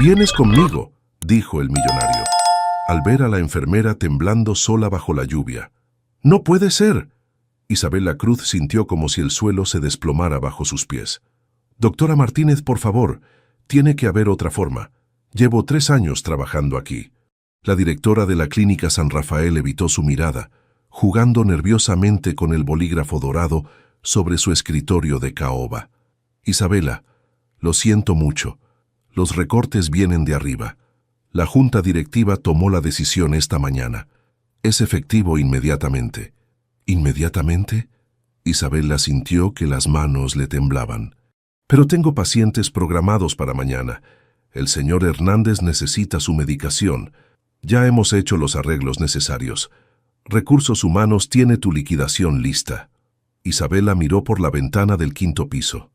«Vienes conmigo», dijo el millonario, al ver a la enfermera temblando sola bajo la lluvia. «¡No puede ser!» Isabela Cruz sintió como si el suelo se desplomara bajo sus pies. «Doctora Martínez, por favor, tiene que haber otra forma. Llevo 3 años trabajando aquí». La directora de la clínica San Rafael evitó su mirada, jugando nerviosamente con el bolígrafo dorado sobre su escritorio de caoba. «Isabela, lo siento mucho. Los recortes vienen de arriba. La junta directiva tomó la decisión esta mañana. Es efectivo inmediatamente». «¿Inmediatamente?» Isabela sintió que las manos le temblaban. «Pero tengo pacientes programados para mañana. El señor Hernández necesita su medicación. Ya hemos hecho los arreglos necesarios. Recursos Humanos tiene tu liquidación lista». Isabela miró por la ventana del 5º piso.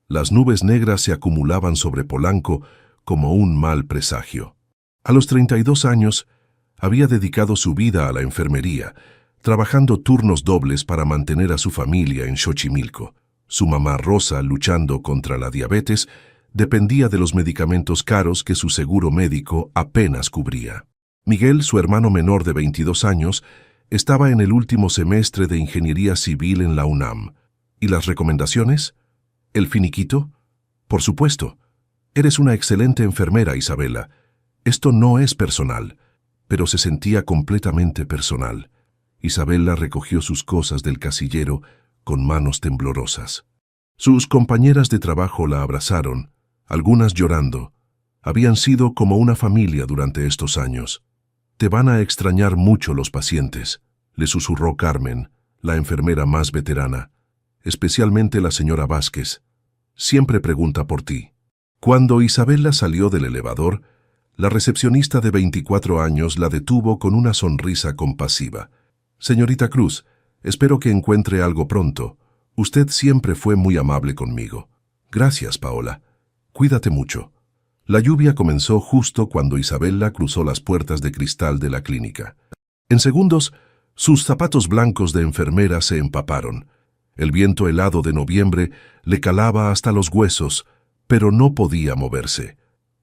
Las nubes negras se acumulaban sobre Polanco como un mal presagio. A los 32 años, había dedicado su vida a la enfermería, trabajando turnos dobles para mantener a su familia en Xochimilco. Su mamá Rosa, luchando contra la diabetes, dependía de los medicamentos caros que su seguro médico apenas cubría. Miguel, su hermano menor de 22 años, estaba en el último semestre de Ingeniería Civil en la UNAM. ¿Y las recomendaciones? ¿El finiquito? Por supuesto. Eres una excelente enfermera, Isabela. Esto no es personal, pero se sentía completamente personal. Isabela recogió sus cosas del casillero con manos temblorosas. Sus compañeras de trabajo la abrazaron, algunas llorando. Habían sido como una familia durante estos años. «Te van a extrañar mucho los pacientes», le susurró Carmen, la enfermera más veterana, especialmente la señora Vázquez. «Siempre pregunta por ti». Cuando Isabela salió del elevador, la recepcionista de 24 años la detuvo con una sonrisa compasiva. «Señorita Cruz, espero que encuentre algo pronto. Usted siempre fue muy amable conmigo». «Gracias, Paola. Cuídate mucho». La lluvia comenzó justo cuando Isabela cruzó las puertas de cristal de la clínica. En segundos, sus zapatos blancos de enfermera se empaparon. El viento helado de noviembre le calaba hasta los huesos, pero no podía moverse.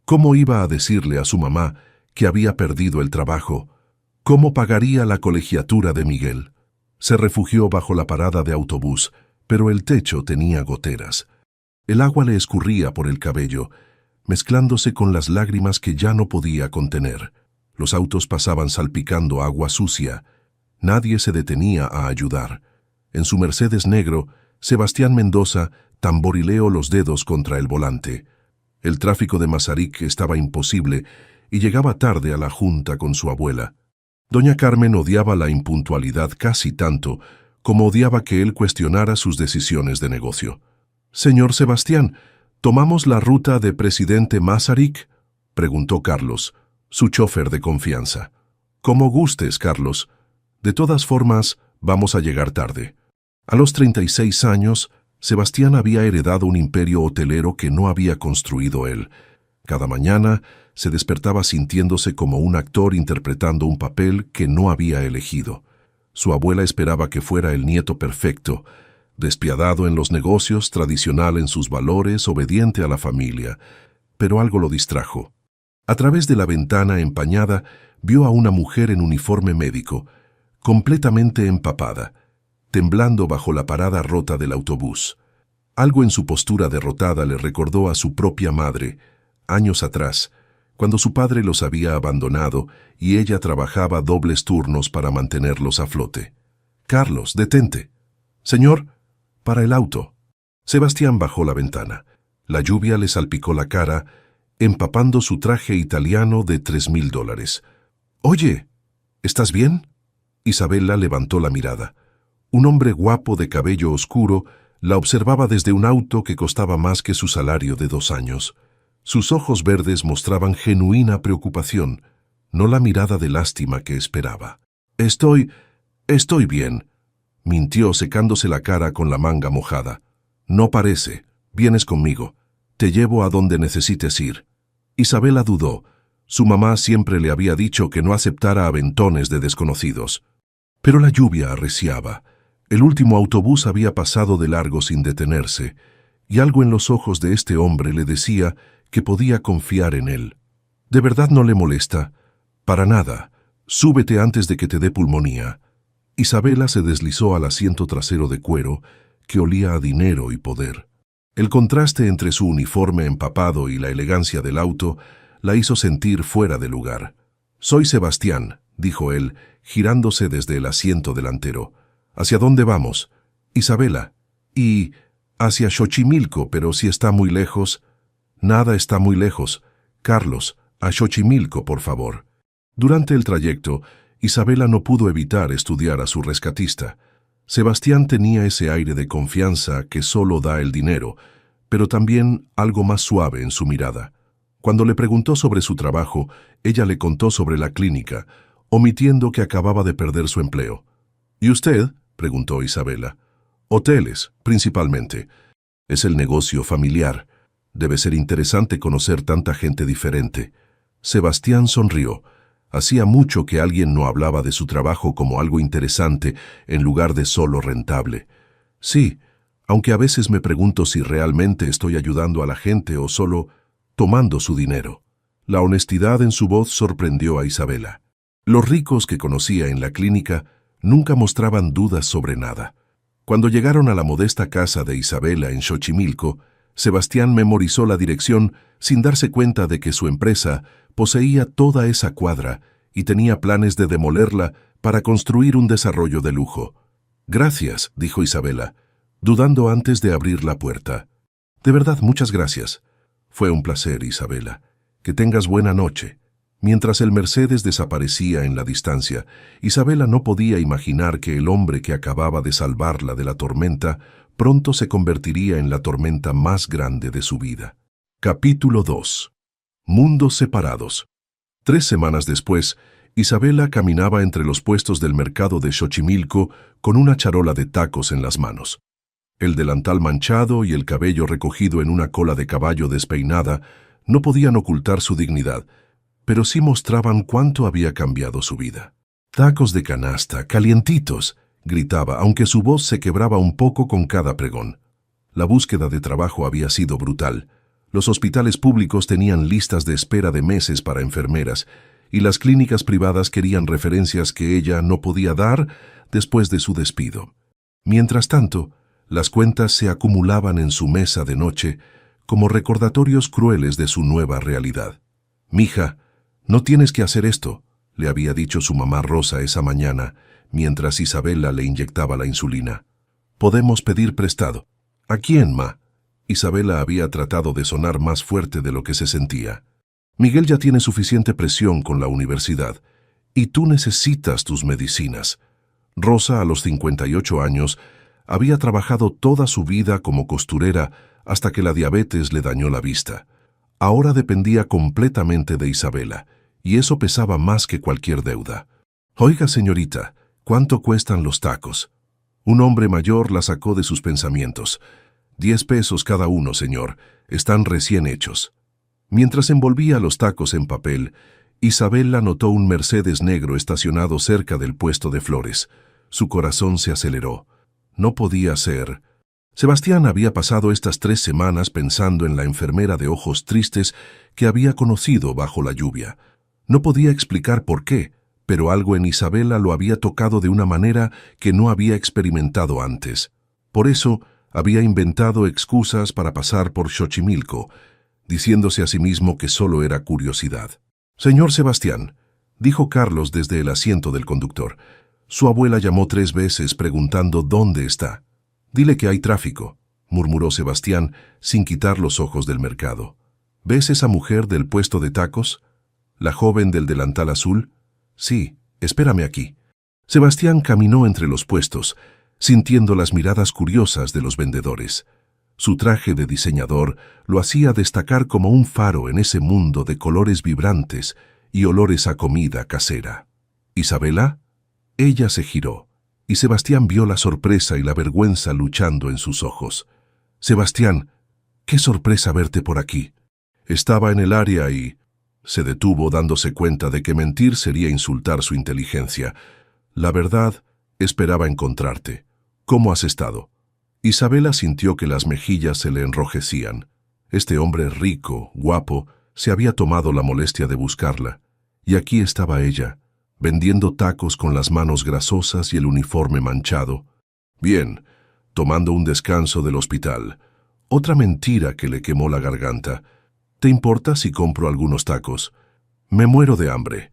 ¿Cómo iba a decirle a su mamá que había perdido el trabajo? ¿Cómo pagaría la colegiatura de Miguel? Se refugió bajo la parada de autobús, pero el techo tenía goteras. El agua le escurría por el cabello, mezclándose con las lágrimas que ya no podía contener. Los autos pasaban salpicando agua sucia. Nadie se detenía a ayudar. En su Mercedes negro, Sebastián Mendoza tamborileó los dedos contra el volante. El tráfico de Mazarik estaba imposible y llegaba tarde a la junta con su abuela. Doña Carmen odiaba la impuntualidad casi tanto como odiaba que él cuestionara sus decisiones de negocio. «Señor Sebastián, ¿tomamos la ruta de Presidente Mazarik?», preguntó Carlos, su chofer de confianza. «Como gustes, Carlos. De todas formas, vamos a llegar tarde». A los 36 años, Sebastián había heredado un imperio hotelero que no había construido él. Cada mañana se despertaba sintiéndose como un actor interpretando un papel que no había elegido. Su abuela esperaba que fuera el nieto perfecto, despiadado en los negocios, tradicional en sus valores, obediente a la familia, pero algo lo distrajo. A través de la ventana empañada vio a una mujer en uniforme médico, completamente empapada, temblando bajo la parada rota del autobús. Algo en su postura derrotada le recordó a su propia madre, años atrás, cuando su padre los había abandonado y ella trabajaba dobles turnos para mantenerlos a flote. «Carlos, detente». «Señor, para el auto». Sebastián bajó la ventana. La lluvia le salpicó la cara, empapando su traje italiano de $3,000. «Oye, ¿estás bien?». Isabela levantó la mirada. Un hombre guapo de cabello oscuro la observaba desde un auto que costaba más que su salario de 2 años. Sus ojos verdes mostraban genuina preocupación, no la mirada de lástima que esperaba. Estoy bien», mintió secándose la cara con la manga mojada. «No parece. Vienes conmigo. Te llevo a donde necesites ir». Isabela dudó. Su mamá siempre le había dicho que no aceptara aventones de desconocidos. Pero la lluvia arreciaba. El último autobús había pasado de largo sin detenerse, y algo en los ojos de este hombre le decía que podía confiar en él. ¿De verdad no le molesta? Para nada. Súbete antes de que te dé pulmonía. Isabela se deslizó al asiento trasero de cuero, que olía a dinero y poder. El contraste entre su uniforme empapado y la elegancia del auto la hizo sentir fuera de lugar. «Soy Sebastián», dijo él, girándose desde el asiento delantero. «¿Hacia dónde vamos?» «Isabela». «Y hacia Xochimilco, pero si está muy lejos». «Nada está muy lejos. Carlos, a Xochimilco, por favor». Durante el trayecto, Isabela no pudo evitar estudiar a su rescatista. Sebastián tenía ese aire de confianza que solo da el dinero, pero también algo más suave en su mirada. Cuando le preguntó sobre su trabajo, ella le contó sobre la clínica, omitiendo que acababa de perder su empleo. «¿Y usted?», preguntó Isabela. «Hoteles, principalmente. Es el negocio familiar. Debe ser interesante conocer tanta gente diferente». Sebastián sonrió. Hacía mucho que alguien no hablaba de su trabajo como algo interesante en lugar de solo rentable. «Sí, aunque a veces me pregunto si realmente estoy ayudando a la gente o solo tomando su dinero». La honestidad en su voz sorprendió a Isabela. Los ricos que conocía en la clínica nunca mostraban dudas sobre nada. Cuando llegaron a la modesta casa de Isabela en Xochimilco, Sebastián memorizó la dirección sin darse cuenta de que su empresa poseía toda esa cuadra y tenía planes de demolerla para construir un desarrollo de lujo. «Gracias», dijo Isabela, dudando antes de abrir la puerta. «De verdad, muchas gracias». «Fue un placer, Isabela. Que tengas buena noche». Mientras el Mercedes desaparecía en la distancia, Isabela no podía imaginar que el hombre que acababa de salvarla de la tormenta pronto se convertiría en la tormenta más grande de su vida. Capítulo 2. Mundos separados. 3 semanas después, Isabela caminaba entre los puestos del mercado de Xochimilco con una charola de tacos en las manos. El delantal manchado y el cabello recogido en una cola de caballo despeinada no podían ocultar su dignidad, pero sí mostraban cuánto había cambiado su vida. «Tacos de canasta, calientitos», gritaba, aunque su voz se quebraba un poco con cada pregón. La búsqueda de trabajo había sido brutal. Los hospitales públicos tenían listas de espera de meses para enfermeras, y las clínicas privadas querían referencias que ella no podía dar después de su despido. Mientras tanto, las cuentas se acumulaban en su mesa de noche como recordatorios crueles de su nueva realidad. «Mija, no tienes que hacer esto», le había dicho su mamá Rosa esa mañana, mientras Isabela le inyectaba la insulina. «Podemos pedir prestado». «¿A quién, ma?». Isabela había tratado de sonar más fuerte de lo que se sentía. «Miguel ya tiene suficiente presión con la universidad, y tú necesitas tus medicinas». Rosa, a los 58 años, había trabajado toda su vida como costurera hasta que la diabetes le dañó la vista. Ahora dependía completamente de Isabela, y eso pesaba más que cualquier deuda. «Oiga, señorita, ¿cuánto cuestan los tacos?». Un hombre mayor la sacó de sus pensamientos. «10 pesos cada uno, señor. Están recién hechos». Mientras envolvía los tacos en papel, Isabela notó un Mercedes negro estacionado cerca del puesto de flores. Su corazón se aceleró. No podía ser. Sebastián había pasado estas 3 semanas pensando en la enfermera de ojos tristes que había conocido bajo la lluvia. No podía explicar por qué, pero algo en Isabela lo había tocado de una manera que no había experimentado antes. Por eso había inventado excusas para pasar por Xochimilco, diciéndose a sí mismo que solo era curiosidad. «Señor Sebastián», dijo Carlos desde el asiento del conductor. Su abuela llamó 3 veces preguntando dónde está. «Dile que hay tráfico», murmuró Sebastián sin quitar los ojos del mercado. «¿Ves esa mujer del puesto de tacos? ¿La joven del delantal azul?» «Sí, espérame aquí». Sebastián caminó entre los puestos, sintiendo las miradas curiosas de los vendedores. Su traje de diseñador lo hacía destacar como un faro en ese mundo de colores vibrantes y olores a comida casera. «¿Isabela?». Ella se giró, y Sebastián vio la sorpresa y la vergüenza luchando en sus ojos. «Sebastián, qué sorpresa verte por aquí». Estaba en el área y se detuvo dándose cuenta de que mentir sería insultar su inteligencia. «La verdad, esperaba encontrarte. ¿Cómo has estado?». Isabela sintió que las mejillas se le enrojecían. Este hombre rico, guapo, Se había tomado la molestia de buscarla, y aquí estaba ella, vendiendo tacos con las manos grasosas y el uniforme manchado. Bien, tomando un descanso del hospital. Otra mentira que le quemó la garganta. ¿Te importa si compro algunos tacos? Me muero de hambre.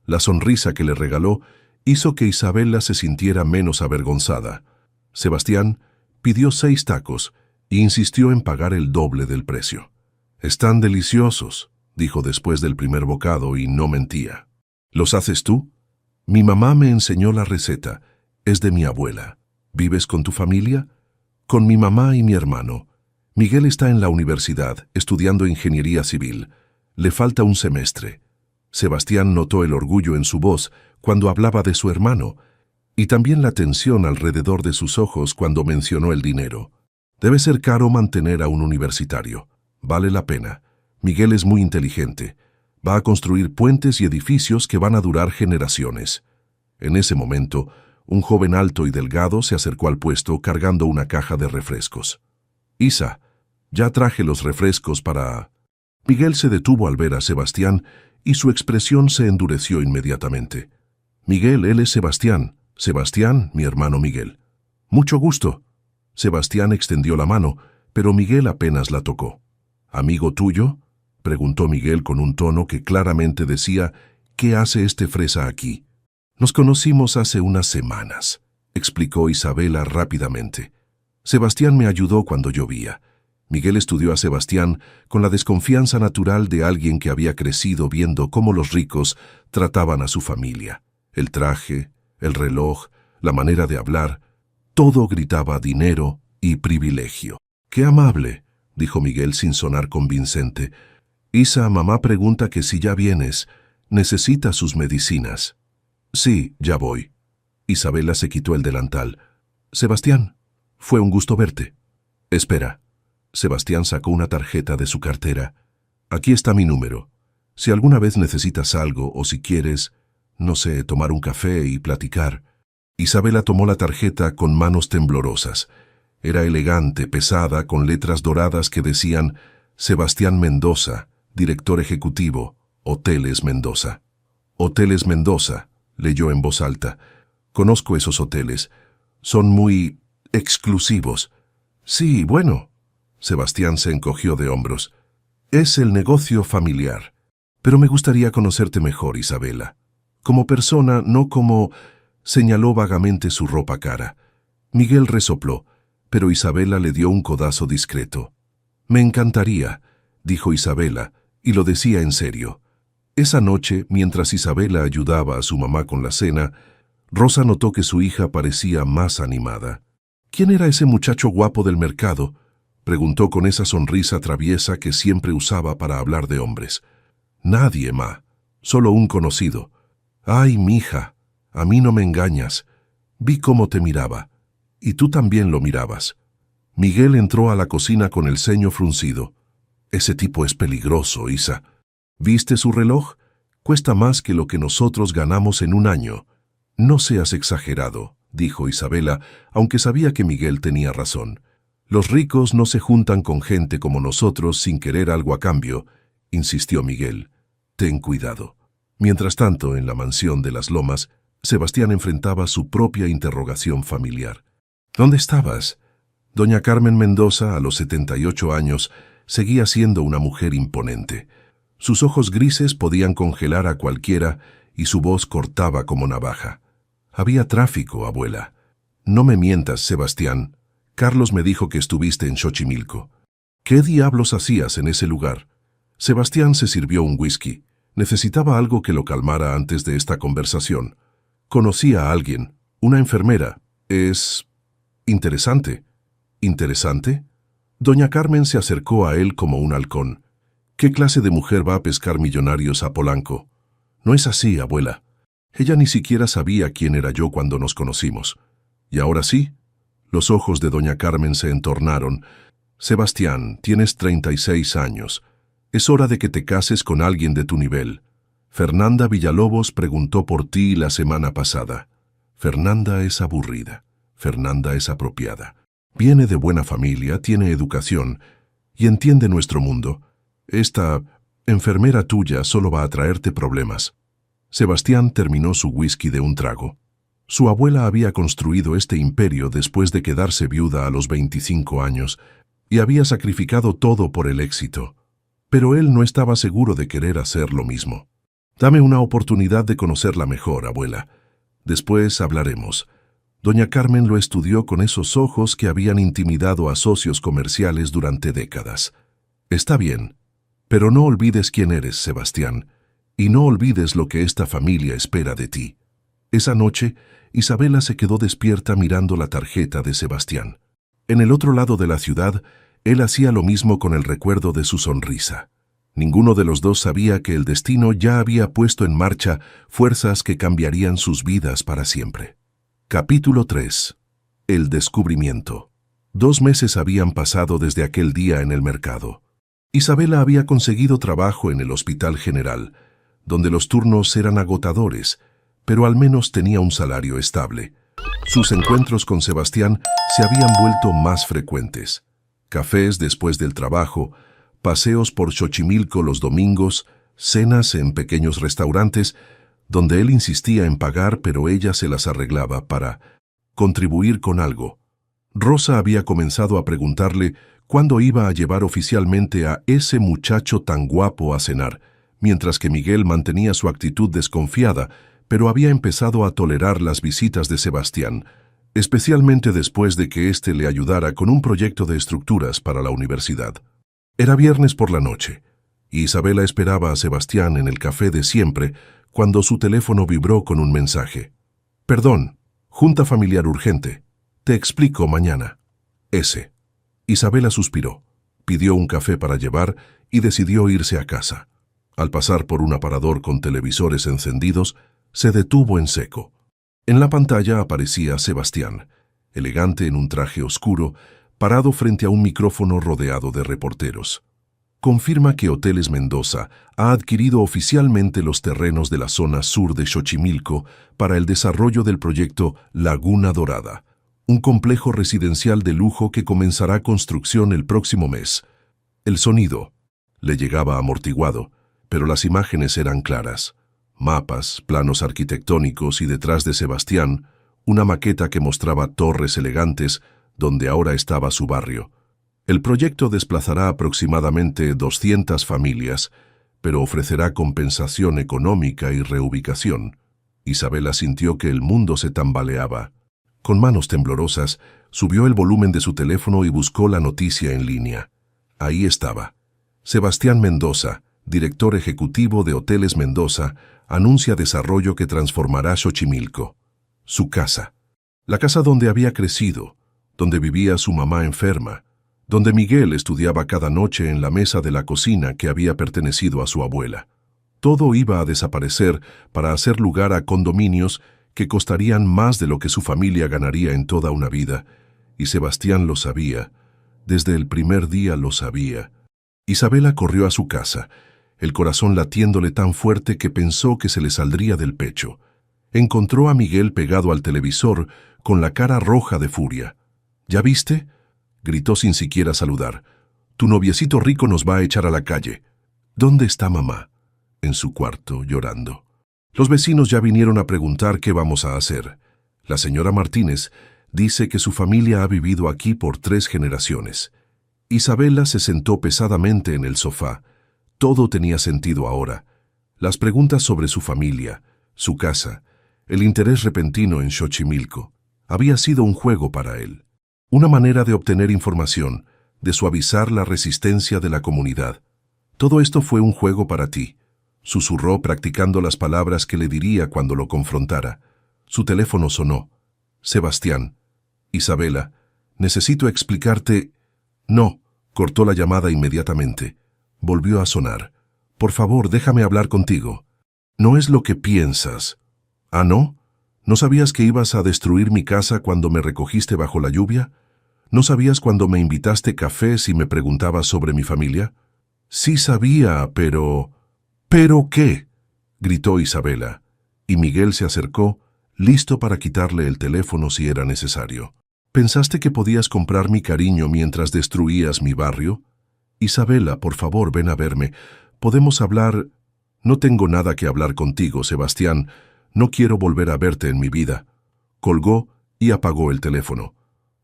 La sonrisa que le regaló hizo que Isabela se sintiera menos avergonzada. Sebastián pidió 6 tacos e insistió en pagar el doble del precio. «Están deliciosos», dijo después del primer bocado y no mentía. «¿Los haces tú?» «Mi mamá me enseñó la receta. Es de mi abuela». «¿Vives con tu familia?» «Con mi mamá y mi hermano. Miguel está en la universidad, estudiando ingeniería civil. Le falta un semestre». Sebastián notó el orgullo en su voz cuando hablaba de su hermano, y también la tensión alrededor de sus ojos cuando mencionó el dinero. Debe ser caro mantener a un universitario. Vale la pena. Miguel es muy inteligente. Va a construir puentes y edificios que van a durar generaciones. En ese momento, un joven alto y delgado se acercó al puesto cargando una caja de refrescos. «Isa, ya traje los refrescos para...» Miguel se detuvo al ver a Sebastián y su expresión se endureció inmediatamente. «Miguel, él es Sebastián. Sebastián, mi hermano Miguel». «Mucho gusto». Sebastián extendió la mano, pero Miguel apenas la tocó. «¿Amigo tuyo?», preguntó Miguel con un tono que claramente decía: «¿Qué hace este fresa aquí?». «Nos conocimos hace unas semanas», explicó Isabela rápidamente. «Sebastián me ayudó cuando llovía». Miguel estudió a Sebastián con la desconfianza natural de alguien que había crecido viendo cómo los ricos trataban a su familia. El traje, el reloj, la manera de hablar, todo gritaba dinero y privilegio. «Qué amable», dijo Miguel sin sonar convincente. «Isa, mamá pregunta que si ya vienes. Necesita sus medicinas». «Sí, ya voy». Isabela se quitó el delantal. «Sebastián, fue un gusto verte». «Espera». Sebastián sacó una tarjeta de su cartera. «Aquí está mi número. Si alguna vez necesitas algo o si quieres, no sé, tomar un café y platicar». Isabela tomó la tarjeta con manos temblorosas. Era elegante, pesada, con letras doradas que decían: «Sebastián Mendoza, director ejecutivo, Hoteles Mendoza». «Hoteles Mendoza», leyó en voz alta. «Conozco esos hoteles. Son muy exclusivos». «Sí, bueno». Sebastián se encogió de hombros. «Es el negocio familiar. Pero me gustaría conocerte mejor, Isabela. Como persona, no como...». Señaló vagamente su ropa cara. Miguel resopló, pero Isabela le dio un codazo discreto. «Me encantaría», dijo Isabela, y lo decía en serio. Esa noche, mientras Isabela ayudaba a su mamá con la cena, Rosa notó que su hija parecía más animada. «¿Quién era ese muchacho guapo del mercado?», preguntó con esa sonrisa traviesa que siempre usaba para hablar de hombres. «Nadie, ma. Solo un conocido». «Ay, mija, a mí no me engañas. Vi cómo te miraba. Y tú también lo mirabas». Miguel entró a la cocina con el ceño fruncido. «Ese tipo es peligroso, Isa. ¿Viste su reloj? Cuesta más que lo que nosotros ganamos en un año». «No seas exagerado», dijo Isabela, aunque sabía que Miguel tenía razón. «Los ricos no se juntan con gente como nosotros sin querer algo a cambio», insistió Miguel. «Ten cuidado». Mientras tanto, en la mansión de las Lomas, Sebastián enfrentaba su propia interrogación familiar. «¿Dónde estabas?». Doña Carmen Mendoza, a los 78 años, seguía siendo una mujer imponente. Sus ojos grises podían congelar a cualquiera y su voz cortaba como navaja. «Había tráfico, abuela». «No me mientas, Sebastián. Carlos me dijo que estuviste en Xochimilco». «¿Qué diablos hacías en ese lugar?». Sebastián se sirvió un whisky. Necesitaba algo que lo calmara antes de esta conversación. «Conocí a alguien, una enfermera. Es... interesante». «¿Interesante?». Doña Carmen se acercó a él como un halcón. «¿Qué clase de mujer va a pescar millonarios a Polanco?». «No es así, abuela. Ella ni siquiera sabía quién era yo cuando nos conocimos». «¿Y ahora sí?». Los ojos de doña Carmen se entornaron. «Sebastián, tienes 36 años. Es hora de que te cases con alguien de tu nivel. Fernanda Villalobos preguntó por ti la semana pasada». «Fernanda es aburrida. Fernanda es apropiada. Viene de buena familia, tiene educación y entiende nuestro mundo. Esta Enfermera tuya solo va a traerte problemas. Sebastián terminó su whisky de un trago. Su abuela había construido este imperio después de quedarse viuda a los 25 años y había sacrificado todo por el éxito. Pero él no estaba seguro de querer hacer lo mismo. Dame una oportunidad de conocerla mejor, abuela. Después hablaremos. Doña Carmen lo estudió con esos ojos que habían intimidado a socios comerciales durante décadas. Está bien, pero no olvides quién eres, Sebastián, y no olvides lo que esta familia espera de ti. Esa noche, Isabela se quedó despierta mirando la tarjeta de Sebastián. En el otro lado de la ciudad, él hacía lo mismo con el recuerdo de su sonrisa. Ninguno de los dos sabía que el destino ya había puesto en marcha fuerzas que cambiarían sus vidas para siempre. Capítulo 3. El descubrimiento. 2 meses habían pasado desde aquel día en el mercado. Isabela había conseguido trabajo en el Hospital General, donde los turnos eran agotadores, pero al menos tenía un salario estable. Sus encuentros con Sebastián se habían vuelto más frecuentes. Cafés después del trabajo, paseos por Xochimilco los domingos, cenas en pequeños restaurantes, donde él insistía en pagar pero ella se las arreglaba para contribuir con algo. Rosa había comenzado a preguntarle cuándo iba a llevar oficialmente a ese muchacho tan guapo a cenar, mientras que Miguel mantenía su actitud desconfiada, pero había empezado a tolerar las visitas de Sebastián, especialmente después de que éste le ayudara con un proyecto de estructuras para la universidad. Era viernes por la noche, y Isabela esperaba a Sebastián en el café de siempre cuando su teléfono vibró con un mensaje. «Perdón, junta familiar urgente. Te explico mañana». S. Isabela suspiró, pidió un café para llevar y decidió irse a casa. Al pasar por un aparador con televisores encendidos, se detuvo en seco. En la pantalla aparecía Sebastián, elegante en un traje oscuro, parado frente a un micrófono rodeado de reporteros. Confirma que Hoteles Mendoza ha adquirido oficialmente los terrenos de la zona sur de Xochimilco para el desarrollo del proyecto Laguna Dorada, un complejo residencial de lujo que comenzará construcción el próximo mes. El sonido le llegaba amortiguado, pero las imágenes eran claras. Mapas, planos arquitectónicos y detrás de Sebastián, una maqueta que mostraba torres elegantes donde ahora estaba su barrio. El proyecto desplazará aproximadamente 200 familias, pero ofrecerá compensación económica y reubicación. Isabela sintió que el mundo se tambaleaba. Con manos temblorosas, subió el volumen de su teléfono y buscó la noticia en línea. Ahí estaba. Sebastián Mendoza, director ejecutivo de Hoteles Mendoza, anuncia desarrollo que transformará Xochimilco. Su casa. La casa donde había crecido, donde vivía su mamá enferma, donde Miguel estudiaba cada noche en la mesa de la cocina que había pertenecido a su abuela. Todo iba a desaparecer para hacer lugar a condominios que costarían más de lo que su familia ganaría en toda una vida, y Sebastián lo sabía. Desde el primer día lo sabía. Isabela corrió a su casa, el corazón latiéndole tan fuerte que pensó que se le saldría del pecho. Encontró a Miguel pegado al televisor, con la cara roja de furia. «¿Ya viste?», gritó sin siquiera saludar. «Tu noviecito rico nos va a echar a la calle». «¿Dónde está mamá?» «En su cuarto, llorando». «Los vecinos ya vinieron a preguntar qué vamos a hacer. La señora Martínez dice que su familia ha vivido aquí por 3 generaciones». Isabela se sentó pesadamente en el sofá. Todo tenía sentido ahora. Las preguntas sobre su familia, su casa, el interés repentino en Xochimilco, había sido un juego para él. Una manera de obtener información, de suavizar la resistencia de la comunidad. «Todo esto fue un juego para ti», susurró practicando las palabras que le diría cuando lo confrontara. Su teléfono sonó. «Sebastián». «Isabela, necesito explicarte». «No», cortó la llamada inmediatamente. Volvió a sonar. «Por favor, déjame hablar contigo». «No es lo que piensas». «¿Ah, no? ¿No sabías que ibas a destruir mi casa cuando me recogiste bajo la lluvia? ¿No sabías cuando me invitaste cafés y me preguntabas sobre mi familia?» «Sí sabía, pero...» «¿Pero qué?», gritó Isabela, y Miguel se acercó, listo para quitarle el teléfono si era necesario. «¿Pensaste que podías comprar mi cariño mientras destruías mi barrio? Isabela, por favor, ven a verme. ¿Podemos hablar? No tengo nada que hablar contigo, Sebastián. No quiero volver a verte en mi vida. Colgó y apagó el teléfono.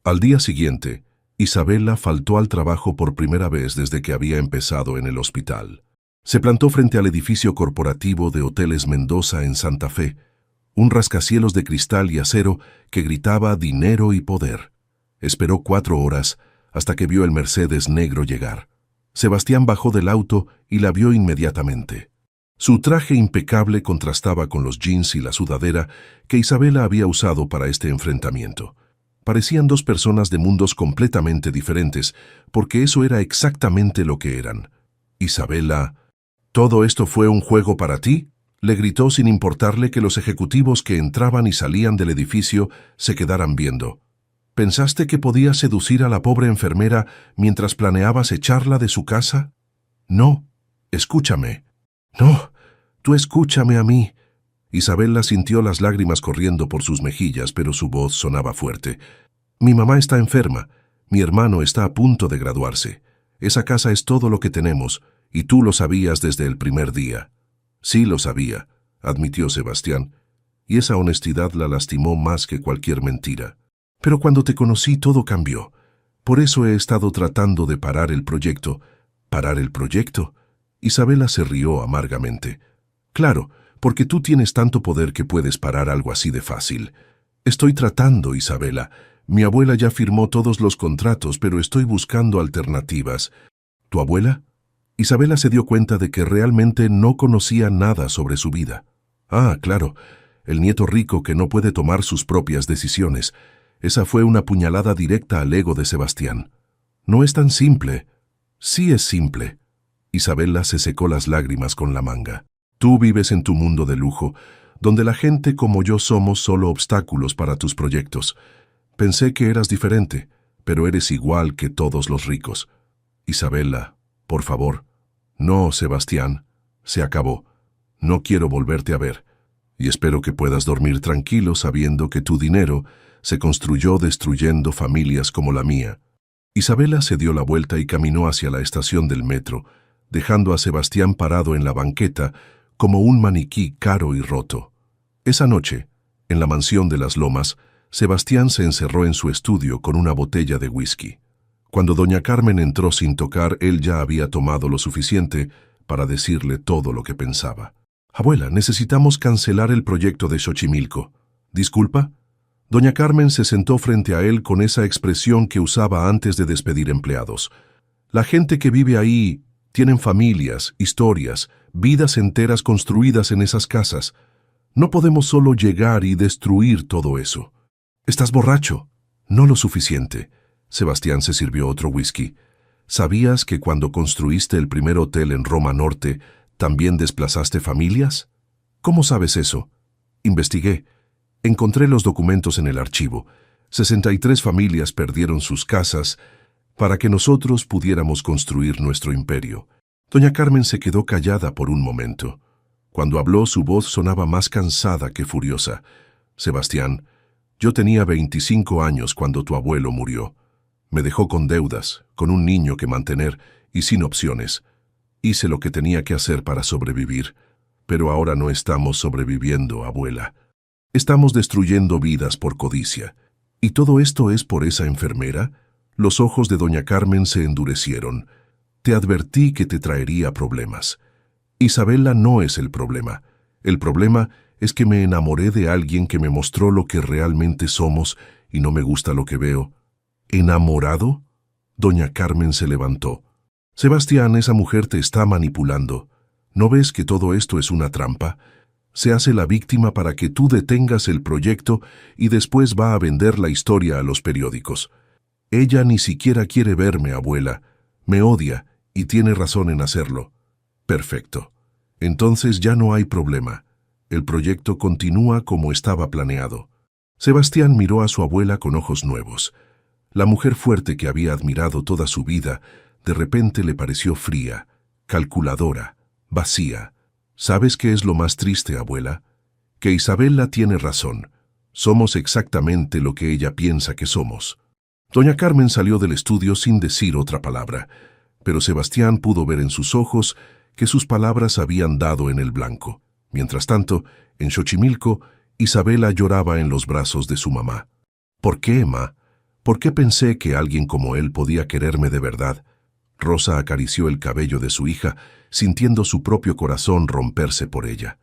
Al día siguiente, Isabela faltó al trabajo por primera vez desde que había empezado en el hospital. Se plantó frente al edificio corporativo de Hoteles Mendoza en Santa Fe, un rascacielos de cristal y acero que gritaba dinero y poder. Esperó 4 horas hasta que vio el Mercedes negro llegar. Sebastián bajó del auto y la vio inmediatamente. Su traje impecable contrastaba con los jeans y la sudadera que Isabela había usado para este enfrentamiento. Parecían 2 personas de mundos completamente diferentes, porque eso era exactamente lo que eran. Isabela, ¿todo esto fue un juego para ti?, le gritó sin importarle que los ejecutivos que entraban y salían del edificio se quedaran viendo. ¿Pensaste que podías seducir a la pobre enfermera mientras planeabas echarla de su casa? No, escúchame. No, tú escúchame a mí. Isabela sintió las lágrimas corriendo por sus mejillas, pero su voz sonaba fuerte. Mi mamá está enferma. Mi hermano está a punto de graduarse. Esa casa es todo lo que tenemos, y tú lo sabías desde el primer día. Sí lo sabía, admitió Sebastián, y esa honestidad la lastimó más que cualquier mentira. Pero cuando te conocí todo cambió. Por eso he estado tratando de parar el proyecto. ¿Parar el proyecto? Isabela se rió amargamente. Claro, porque tú tienes tanto poder que puedes parar algo así de fácil. Estoy tratando, Isabela. Mi abuela ya firmó todos los contratos, pero estoy buscando alternativas. ¿Tu abuela? Isabela se dio cuenta de que realmente no conocía nada sobre su vida. Ah, claro, el nieto rico que no puede tomar sus propias decisiones. Esa fue una puñalada directa al ego de Sebastián. No es tan simple. Sí es simple. Isabela se secó las lágrimas con la manga. Tú vives en tu mundo de lujo, donde la gente como yo somos solo obstáculos para tus proyectos. Pensé que eras diferente, pero eres igual que todos los ricos. Isabela, por favor. No, Sebastián, se acabó. No quiero volverte a ver. Y espero que puedas dormir tranquilo sabiendo que tu dinero se construyó destruyendo familias como la mía. Isabela se dio la vuelta y caminó hacia la estación del metro, dejando a Sebastián parado en la banqueta como un maniquí caro y roto. Esa noche, en la mansión de las Lomas, Sebastián se encerró en su estudio con una botella de whisky. Cuando doña Carmen entró sin tocar, él ya había tomado lo suficiente para decirle todo lo que pensaba. «Abuela, necesitamos cancelar el proyecto de Xochimilco». «¿Disculpa?» Doña Carmen se sentó frente a él con esa expresión que usaba antes de despedir empleados. «La gente que vive ahí tienen familias, historias, vidas enteras construidas en esas casas. No podemos solo llegar y destruir todo eso». «Estás borracho». «No lo suficiente». Sebastián se sirvió otro whisky. ¿Sabías que cuando construiste el primer hotel en Roma Norte, también desplazaste familias? ¿Cómo sabes eso? Investigué. Encontré los documentos en el archivo. 63 familias perdieron sus casas para que nosotros pudiéramos construir nuestro imperio. Doña Carmen se quedó callada por un momento. Cuando habló, su voz sonaba más cansada que furiosa. Sebastián, yo tenía 25 años cuando tu abuelo murió. Me dejó con deudas, con un niño que mantener y sin opciones. Hice lo que tenía que hacer para sobrevivir, pero ahora no estamos sobreviviendo, abuela. Estamos destruyendo vidas por codicia. ¿Y todo esto es por esa enfermera? Los ojos de doña Carmen se endurecieron. Te advertí que te traería problemas. Isabela no es el problema. El problema es que me enamoré de alguien que me mostró lo que realmente somos y no me gusta lo que veo. ¿Enamorado? Doña Carmen se levantó. Sebastián, esa mujer te está manipulando. ¿No ves que todo esto es una trampa? Se hace la víctima para que tú detengas el proyecto y después va a vender la historia a los periódicos. Ella ni siquiera quiere verme, abuela. Me odia y tiene razón en hacerlo. Perfecto. Entonces ya no hay problema. El proyecto continúa como estaba planeado. Sebastián miró a su abuela con ojos nuevos. La mujer fuerte que había admirado toda su vida, de repente le pareció fría, calculadora, vacía. ¿Sabes qué es lo más triste, abuela? Que Isabela tiene razón. Somos exactamente lo que ella piensa que somos. Doña Carmen salió del estudio sin decir otra palabra, pero Sebastián pudo ver en sus ojos que sus palabras habían dado en el blanco. Mientras tanto, en Xochimilco, Isabela lloraba en los brazos de su mamá. ¿Por qué, ma? ¿Por qué pensé que alguien como él podía quererme de verdad? Rosa acarició el cabello de su hija, sintiendo su propio corazón romperse por ella.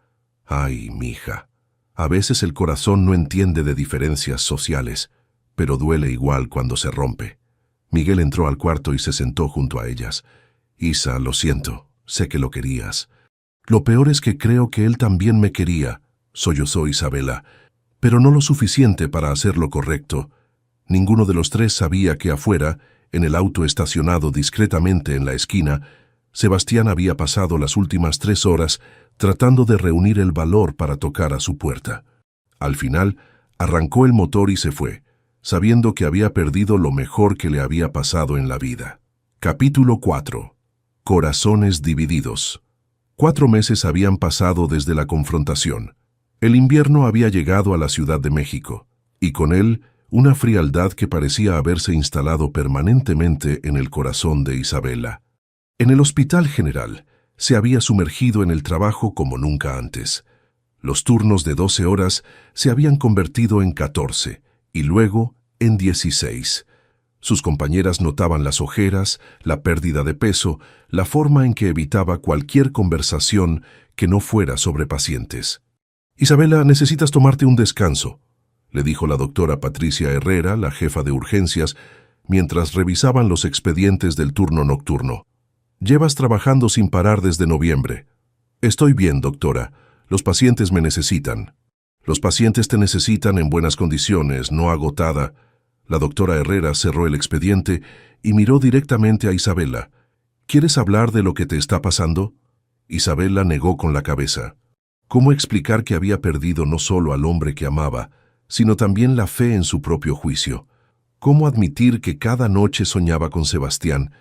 Ay, mija. A veces el corazón no entiende de diferencias sociales, pero duele igual cuando se rompe. Miguel entró al cuarto y se sentó junto a ellas. Isa, lo siento, sé que lo querías. Lo peor es que creo que él también me quería, sollozó Isabela, pero no lo suficiente para hacer lo correcto. Ninguno de los tres sabía que afuera, en el auto estacionado discretamente en la esquina, Sebastián había pasado las últimas 3 horas tratando de reunir el valor para tocar a su puerta. Al final, arrancó el motor y se fue, sabiendo que había perdido lo mejor que le había pasado en la vida. Capítulo 4. Corazones divididos. 4 meses habían pasado desde la confrontación. El invierno había llegado a la Ciudad de México, y con él una frialdad que parecía haberse instalado permanentemente en el corazón de Isabela. En el Hospital General se había sumergido en el trabajo como nunca antes. Los turnos de 12 horas se habían convertido en 14 y luego en 16. Sus compañeras notaban las ojeras, la pérdida de peso, la forma en que evitaba cualquier conversación que no fuera sobre pacientes. «Isabela, necesitas tomarte un descanso», le dijo la doctora Patricia Herrera, la jefa de urgencias, mientras revisaban los expedientes del turno nocturno. «Llevas trabajando sin parar desde noviembre». «Estoy bien, doctora. Los pacientes me necesitan». «Los pacientes te necesitan en buenas condiciones, no agotada». La doctora Herrera cerró el expediente y miró directamente a Isabela. «¿Quieres hablar de lo que te está pasando?» Isabela negó con la cabeza. ¿Cómo explicar que había perdido no solo al hombre que amaba, sino también la fe en su propio juicio? ¿Cómo admitir que cada noche soñaba con Sebastián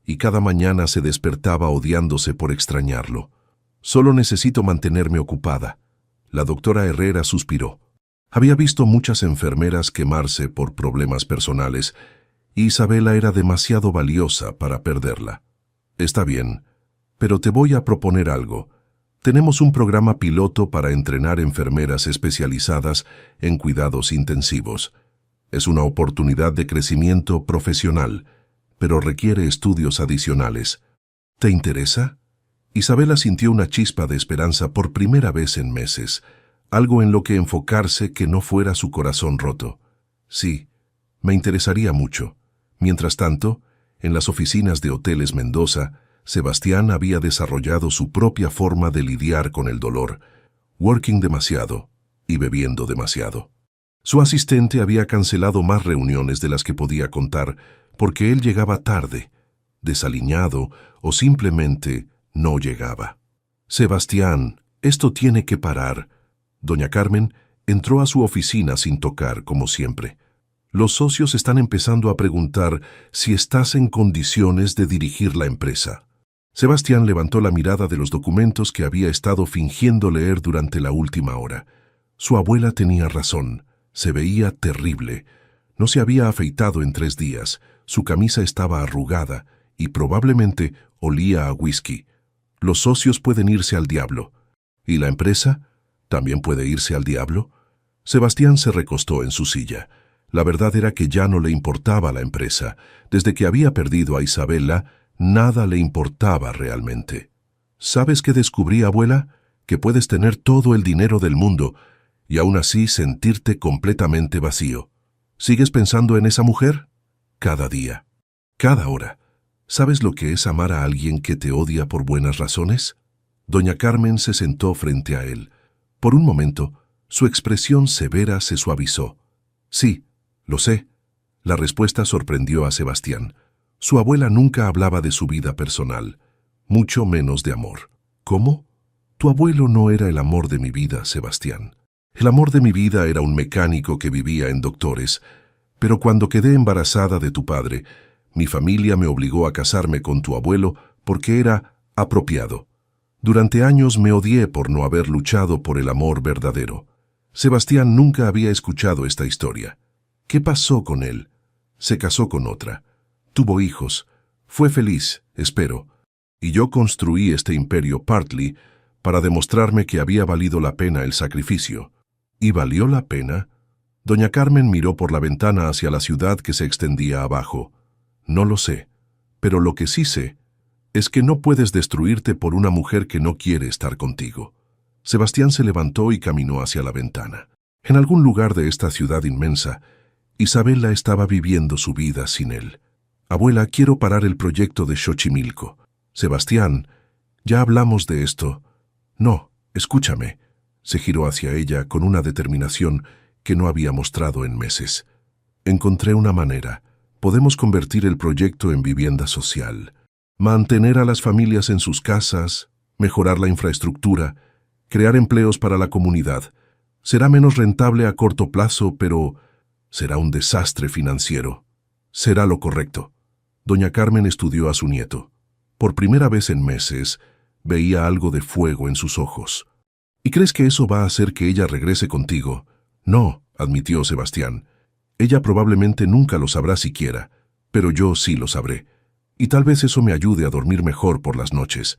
y cada mañana se despertaba odiándose por extrañarlo? «Solo necesito mantenerme ocupada». La doctora Herrera suspiró. Había visto muchas enfermeras quemarse por problemas personales y Isabela era demasiado valiosa para perderla. «Está bien, pero te voy a proponer algo. Tenemos un programa piloto para entrenar enfermeras especializadas en cuidados intensivos. Es una oportunidad de crecimiento profesional, pero requiere estudios adicionales. ¿Te interesa?» Isabela sintió una chispa de esperanza por primera vez en meses, algo en lo que enfocarse que no fuera su corazón roto. «Sí, me interesaría mucho». Mientras tanto, en las oficinas de Hoteles Mendoza, Sebastián había desarrollado su propia forma de lidiar con el dolor, working demasiado y bebiendo demasiado. Su asistente había cancelado más reuniones de las que podía contar porque él llegaba tarde, desaliñado o simplemente no llegaba. «Sebastián, esto tiene que parar». Doña Carmen entró a su oficina sin tocar, como siempre. «Los socios están empezando a preguntar si estás en condiciones de dirigir la empresa». Sebastián levantó la mirada de los documentos que había estado fingiendo leer durante la última hora. Su abuela tenía razón. Se veía terrible. No se había afeitado en 3 días. Su camisa estaba arrugada y probablemente olía a whisky. Los socios pueden irse al diablo. ¿Y la empresa? ¿También puede irse al diablo? Sebastián se recostó en su silla. La verdad era que ya no le importaba la empresa. Desde que había perdido a Isabela, nada le importaba realmente. ¿Sabes qué descubrí, abuela? Que puedes tener todo el dinero del mundo y aún así sentirte completamente vacío. ¿Sigues pensando en esa mujer? Cada día, cada hora. ¿Sabes lo que es amar a alguien que te odia por buenas razones? Doña Carmen se sentó frente a él. Por un momento, su expresión severa se suavizó. «Sí, lo sé». La respuesta sorprendió a Sebastián. Su abuela nunca hablaba de su vida personal, mucho menos de amor. «¿Cómo? Tu abuelo no era el amor de mi vida, Sebastián. El amor de mi vida era un mecánico que vivía en Doctores, pero cuando quedé embarazada de tu padre, mi familia me obligó a casarme con tu abuelo porque era apropiado. Durante años me odié por no haber luchado por el amor verdadero». Sebastián nunca había escuchado esta historia. ¿Qué pasó con él? Se casó con otra. Tuvo hijos. Fue feliz, espero. Y yo construí este imperio partly para demostrarme que había valido la pena el sacrificio. ¿Y valió la pena? Doña Carmen miró por la ventana hacia la ciudad que se extendía abajo. No lo sé, pero lo que sí sé es que no puedes destruirte por una mujer que no quiere estar contigo. Sebastián se levantó y caminó hacia la ventana. En algún lugar de esta ciudad inmensa, Isabela estaba viviendo su vida sin él. Abuela, quiero parar el proyecto de Xochimilco. Sebastián, ya hablamos de esto. No, escúchame. Se giró hacia ella con una determinación que no había mostrado en meses. Encontré una manera. Podemos convertir el proyecto en vivienda social, mantener a las familias en sus casas, mejorar la infraestructura, crear empleos para la comunidad. Será menos rentable a corto plazo, pero será un desastre financiero. Será lo correcto. Doña Carmen estudió a su nieto. Por primera vez en meses, veía algo de fuego en sus ojos. ¿Y crees que eso va a hacer que ella regrese contigo? No, admitió Sebastián. Ella probablemente nunca lo sabrá siquiera, pero yo sí lo sabré. Y tal vez eso me ayude a dormir mejor por las noches.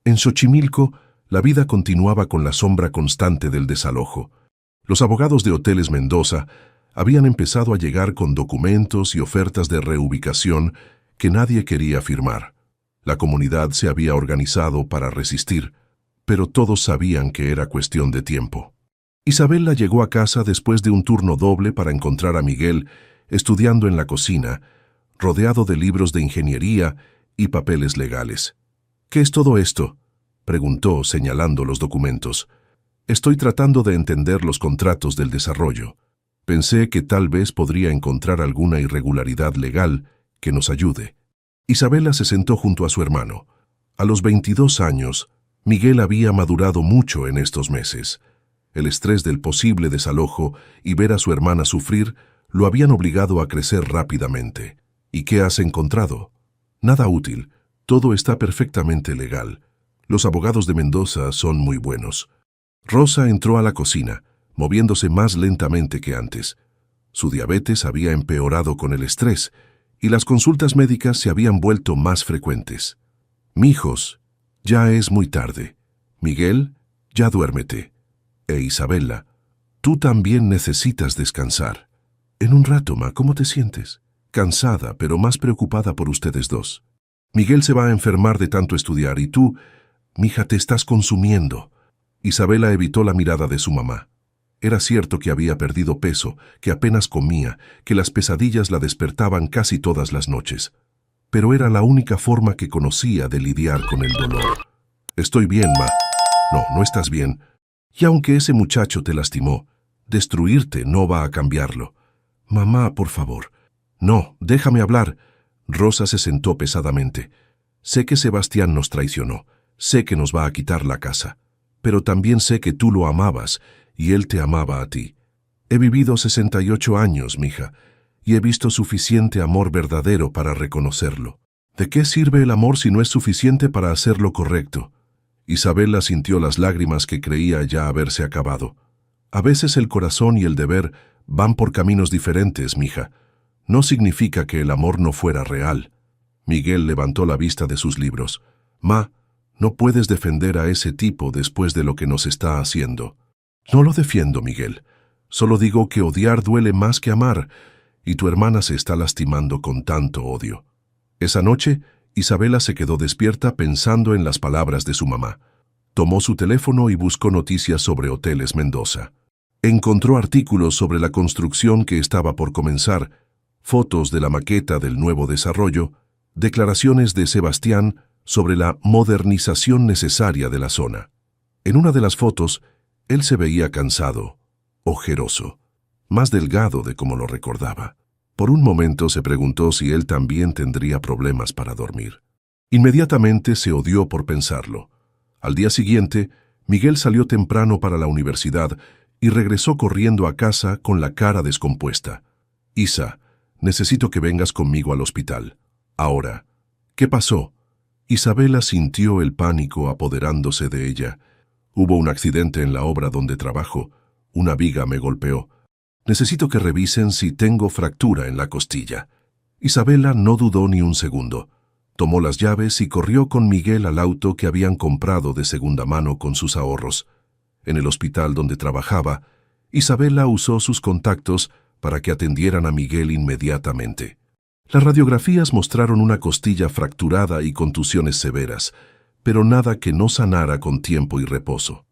En Xochimilco, la vida continuaba con la sombra constante del desalojo. Los abogados de Hoteles Mendoza habían empezado a llegar con documentos y ofertas de reubicación que nadie quería firmar. La comunidad se había organizado para resistir, pero todos sabían que era cuestión de tiempo. Isabela llegó a casa después de un turno doble para encontrar a Miguel estudiando en la cocina, rodeado de libros de ingeniería y papeles legales. ¿Qué es todo esto?, preguntó señalando los documentos. Estoy tratando de entender los contratos del desarrollo. Pensé que tal vez podría encontrar alguna irregularidad legal que nos ayude. Isabela se sentó junto a su hermano. A los 22 años, Miguel había madurado mucho en estos meses. El estrés del posible desalojo y ver a su hermana sufrir lo habían obligado a crecer rápidamente. ¿Y qué has encontrado? Nada útil. Todo está perfectamente legal. Los abogados de Mendoza son muy buenos. Rosa entró a la cocina, moviéndose más lentamente que antes. Su diabetes había empeorado con el estrés y las consultas médicas se habían vuelto más frecuentes. Mijos, ya es muy tarde. Miguel, ya duérmete. E Isabela, tú también necesitas descansar. En un rato, ma, ¿cómo te sientes? Cansada, pero más preocupada por ustedes dos. Miguel se va a enfermar de tanto estudiar y tú, mija, te estás consumiendo. Isabela evitó la mirada de su mamá. Era cierto que había perdido peso, que apenas comía, que las pesadillas la despertaban casi todas las noches. Pero era la única forma que conocía de lidiar con el dolor. Estoy bien, ma. No, no estás bien. Y aunque ese muchacho te lastimó, destruirte no va a cambiarlo. Mamá, por favor. No, déjame hablar. Rosa se sentó pesadamente. Sé que Sebastián nos traicionó. Sé que nos va a quitar la casa. Pero también sé que tú lo amabas y él te amaba a ti. He vivido 68 años, mija, y he visto suficiente amor verdadero para reconocerlo. ¿De qué sirve el amor si no es suficiente para hacer lo correcto? Isabela sintió las lágrimas que creía ya haberse acabado. A veces el corazón y el deber van por caminos diferentes, mija. No significa que el amor no fuera real. Miguel levantó la vista de sus libros. Ma, no puedes defender a ese tipo después de lo que nos está haciendo. No lo defiendo, Miguel. Solo digo que odiar duele más que amar, y tu hermana se está lastimando con tanto odio. Esa noche, Isabela se quedó despierta pensando en las palabras de su mamá. Tomó su teléfono y buscó noticias sobre Hoteles Mendoza. Encontró artículos sobre la construcción que estaba por comenzar, fotos de la maqueta del nuevo desarrollo, declaraciones de Sebastián sobre la modernización necesaria de la zona. En una de las fotos, él se veía cansado, ojeroso, más delgado de como lo recordaba. Por un momento se preguntó si él también tendría problemas para dormir. Inmediatamente se odió por pensarlo. Al día siguiente, Miguel salió temprano para la universidad y regresó corriendo a casa con la cara descompuesta. Isa, necesito que vengas conmigo al hospital. Ahora. ¿Qué pasó? Isabela sintió el pánico apoderándose de ella. Hubo un accidente en la obra donde trabajo. Una viga me golpeó. Necesito que revisen si tengo fractura en la costilla. Isabela no dudó ni un segundo. Tomó las llaves y corrió con Miguel al auto que habían comprado de segunda mano con sus ahorros. En el hospital donde trabajaba, Isabela usó sus contactos para que atendieran a Miguel inmediatamente. Las radiografías mostraron una costilla fracturada y contusiones severas, pero nada que no sanara con tiempo y reposo.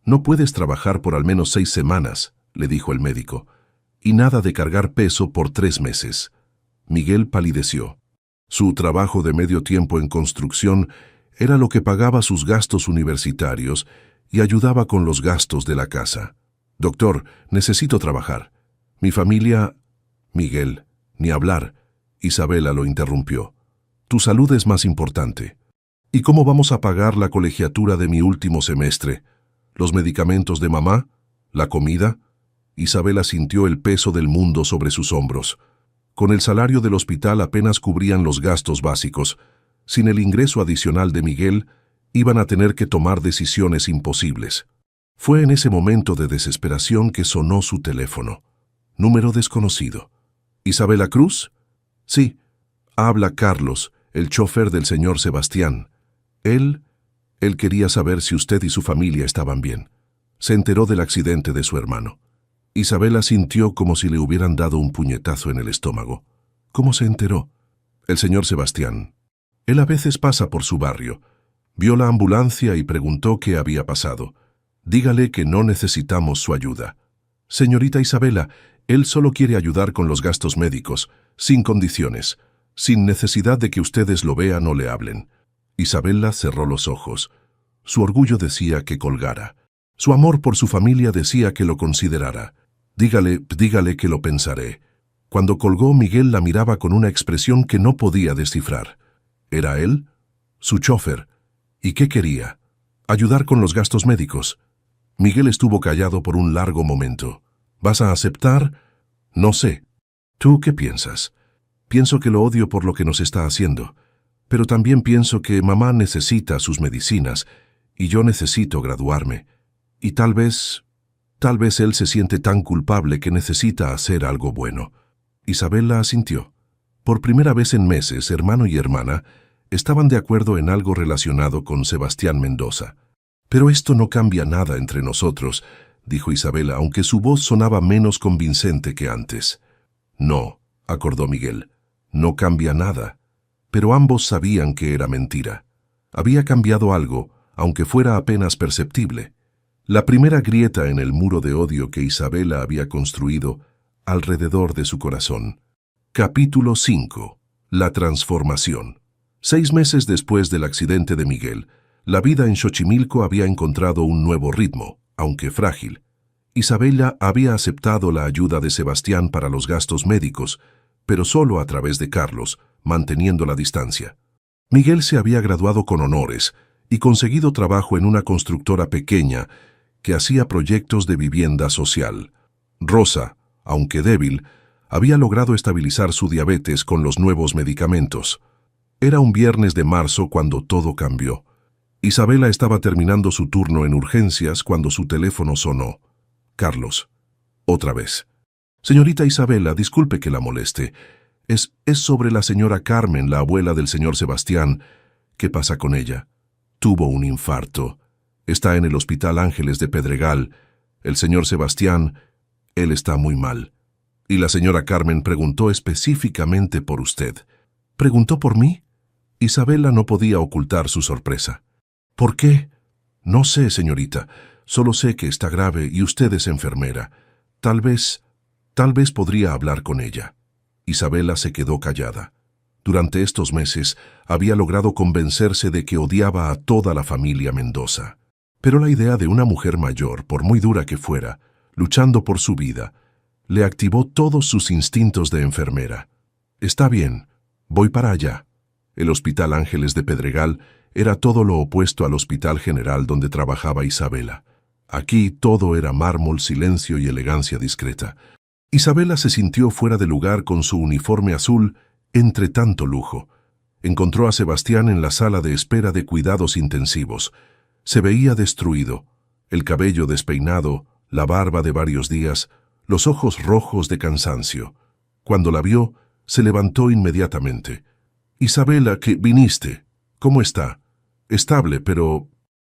«No puedes trabajar por al menos 6 semanas», le dijo el médico, «y nada de cargar peso por 3 meses». Miguel palideció. Su trabajo de medio tiempo en construcción era lo que pagaba sus gastos universitarios y ayudaba con los gastos de la casa. «Doctor, necesito trabajar. Mi familia...» «Miguel, ni hablar». Isabela lo interrumpió. «Tu salud es más importante. ¿Y cómo vamos a pagar la colegiatura de mi último semestre? ¿Los medicamentos de mamá? ¿La comida?» Isabela sintió el peso del mundo sobre sus hombros. Con el salario del hospital apenas cubrían los gastos básicos. Sin el ingreso adicional de Miguel, iban a tener que tomar decisiones imposibles. Fue en ese momento de desesperación que sonó su teléfono. Número desconocido. «¿Isabela Cruz?» «Sí. Habla Carlos, el chofer del señor Sebastián. Él quería saber si usted y su familia estaban bien. Se enteró del accidente de su hermano». Isabela sintió como si le hubieran dado un puñetazo en el estómago. «¿Cómo se enteró?» «El señor Sebastián. Él a veces pasa por su barrio. Vio la ambulancia y preguntó qué había pasado. Dígale que no necesitamos su ayuda». «Señorita Isabela, él solo quiere ayudar con los gastos médicos, sin condiciones, sin necesidad de que ustedes lo vean o le hablen». Isabela cerró los ojos. Su orgullo decía que colgara. Su amor por su familia decía que lo considerara. Dígale que lo pensaré». Cuando colgó, Miguel la miraba con una expresión que no podía descifrar. ¿Era él? ¿Su chofer? ¿Y qué quería? ¿Ayudar con los gastos médicos? Miguel estuvo callado por un largo momento. ¿Vas a aceptar? No sé. ¿Tú qué piensas? Pienso que lo odio por lo que nos está haciendo, pero también pienso que mamá necesita sus medicinas y yo necesito graduarme. Y tal vez él se siente tan culpable que necesita hacer algo bueno. Isabela asintió. Por primera vez en meses, hermano y hermana estaban de acuerdo en algo relacionado con Sebastián Mendoza. «Pero esto no cambia nada entre nosotros», dijo Isabela, aunque su voz sonaba menos convincente que antes. «No», acordó Miguel, «no cambia nada». Pero ambos sabían que era mentira. Había cambiado algo, aunque fuera apenas perceptible. La primera grieta en el muro de odio que Isabela había construido alrededor de su corazón. Capítulo 5. La transformación. 6 meses después del accidente de Miguel, la vida en Xochimilco había encontrado un nuevo ritmo, aunque frágil. Isabela había aceptado la ayuda de Sebastián para los gastos médicos, pero solo a través de Carlos, manteniendo la distancia. Miguel se había graduado con honores y conseguido trabajo en una constructora pequeña que hacía proyectos de vivienda social. Rosa, aunque débil, había logrado estabilizar su diabetes con los nuevos medicamentos. Era un viernes de marzo cuando todo cambió. Isabela estaba terminando su turno en urgencias cuando su teléfono sonó. Carlos. Otra vez. «Señorita Isabela, disculpe que la moleste. Es sobre la señora Carmen, la abuela del señor Sebastián. ¿Qué pasa con ella? Tuvo un infarto. Está en el Hospital Ángeles de Pedregal. El señor Sebastián, él está muy mal. Y la señora Carmen preguntó específicamente por usted». «¿Preguntó por mí?» Isabela no podía ocultar su sorpresa. «¿Por qué?» «No sé, señorita. Solo sé que está grave y usted es enfermera. Tal vez podría hablar con ella». Isabela se quedó callada. Durante estos meses había logrado convencerse de que odiaba a toda la familia Mendoza. Pero la idea de una mujer mayor, por muy dura que fuera, luchando por su vida, le activó todos sus instintos de enfermera. «Está bien, voy para allá». El Hospital Ángeles de Pedregal era todo lo opuesto al Hospital General donde trabajaba Isabela. Aquí todo era mármol, silencio y elegancia discreta. Isabela se sintió fuera de lugar con su uniforme azul entre tanto lujo. Encontró a Sebastián en la sala de espera de cuidados intensivos. Se veía destruido, el cabello despeinado, la barba de varios días, los ojos rojos de cansancio. Cuando la vio, se levantó inmediatamente. Isabela, que viniste. ¿Cómo está? Estable, pero...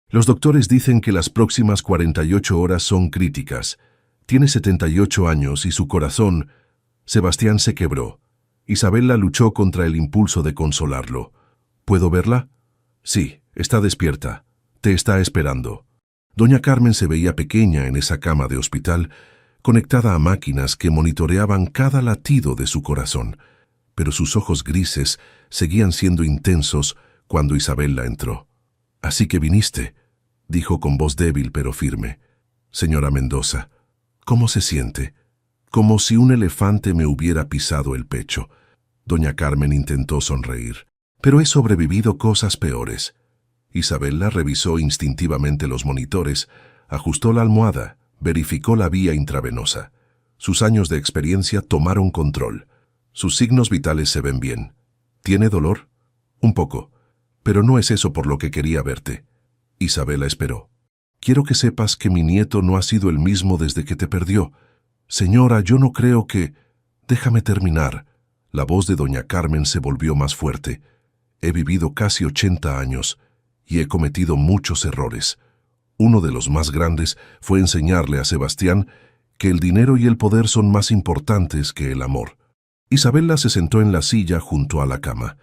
Los doctores dicen que las próximas 48 horas son críticas. Tiene 78 años y su corazón... Sebastián se quebró. Isabela luchó contra el impulso de consolarlo. ¿Puedo verla? Sí, está despierta. Te está esperando. Doña Carmen se veía pequeña en esa cama de hospital, conectada a máquinas que monitoreaban cada latido de su corazón, pero sus ojos grises seguían siendo intensos cuando Isabela entró. «Así que viniste», dijo con voz débil pero firme. «Señora Mendoza, ¿cómo se siente?» Como si un elefante me hubiera pisado el pecho. Doña Carmen intentó sonreír. «Pero he sobrevivido cosas peores». Isabela revisó instintivamente los monitores, ajustó la almohada, verificó la vía intravenosa. Sus años de experiencia tomaron control. Sus signos vitales se ven bien. ¿Tiene dolor? Un poco. Pero no es eso por lo que quería verte. Isabela esperó. Quiero que sepas que mi nieto no ha sido el mismo desde que te perdió. Señora, yo no creo que... Déjame terminar. La voz de doña Carmen se volvió más fuerte. He vivido casi 80 años y he cometido muchos errores. Uno de los más grandes fue enseñarle a Sebastián que el dinero y el poder son más importantes que el amor. Isabela se sentó en la silla junto a la cama.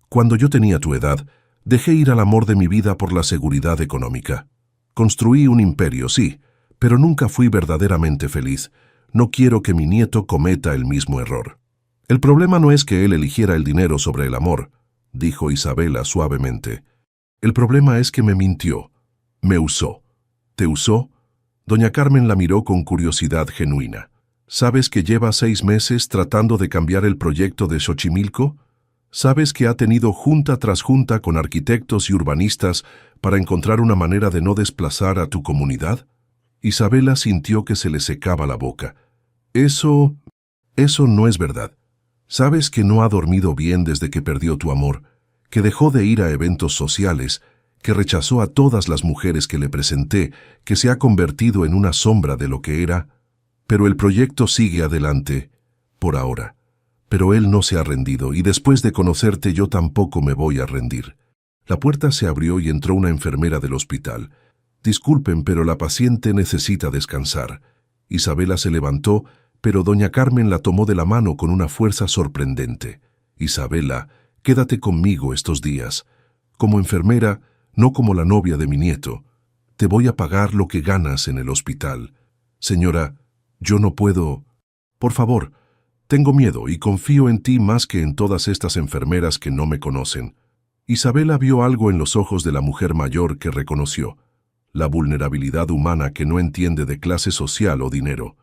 Cuando yo tenía tu edad, dejé ir al amor de mi vida por la seguridad económica. Construí un imperio, sí, pero nunca fui verdaderamente feliz. No quiero que mi nieto cometa el mismo error. El problema no es que él eligiera el dinero sobre el amor, dijo Isabela suavemente. El problema es que me mintió. Me usó. ¿Te usó? Doña Carmen la miró con curiosidad genuina. ¿Sabes que lleva 6 meses tratando de cambiar el proyecto de Xochimilco? ¿Sabes que ha tenido junta tras junta con arquitectos y urbanistas para encontrar una manera de no desplazar a tu comunidad? Isabela sintió que se le secaba la boca. Eso no es verdad. ¿Sabes que no ha dormido bien desde que perdió tu amor? Que dejó de ir a eventos sociales, que rechazó a todas las mujeres que le presenté, que se ha convertido en una sombra de lo que era? Pero el proyecto sigue adelante, por ahora. Pero él no se ha rendido, y después de conocerte yo tampoco me voy a rendir. La puerta se abrió y entró una enfermera del hospital. Disculpen, pero la paciente necesita descansar. Isabela se levantó, pero doña Carmen la tomó de la mano con una fuerza sorprendente. Isabela, quédate conmigo estos días. Como enfermera, no como la novia de mi nieto. Te voy a pagar lo que ganas en el hospital. Señora, yo no puedo... Por favor, tengo miedo y confío en ti más que en todas estas enfermeras que no me conocen. Isabela vio algo en los ojos de la mujer mayor que reconoció. La vulnerabilidad humana que no entiende de clase social o dinero.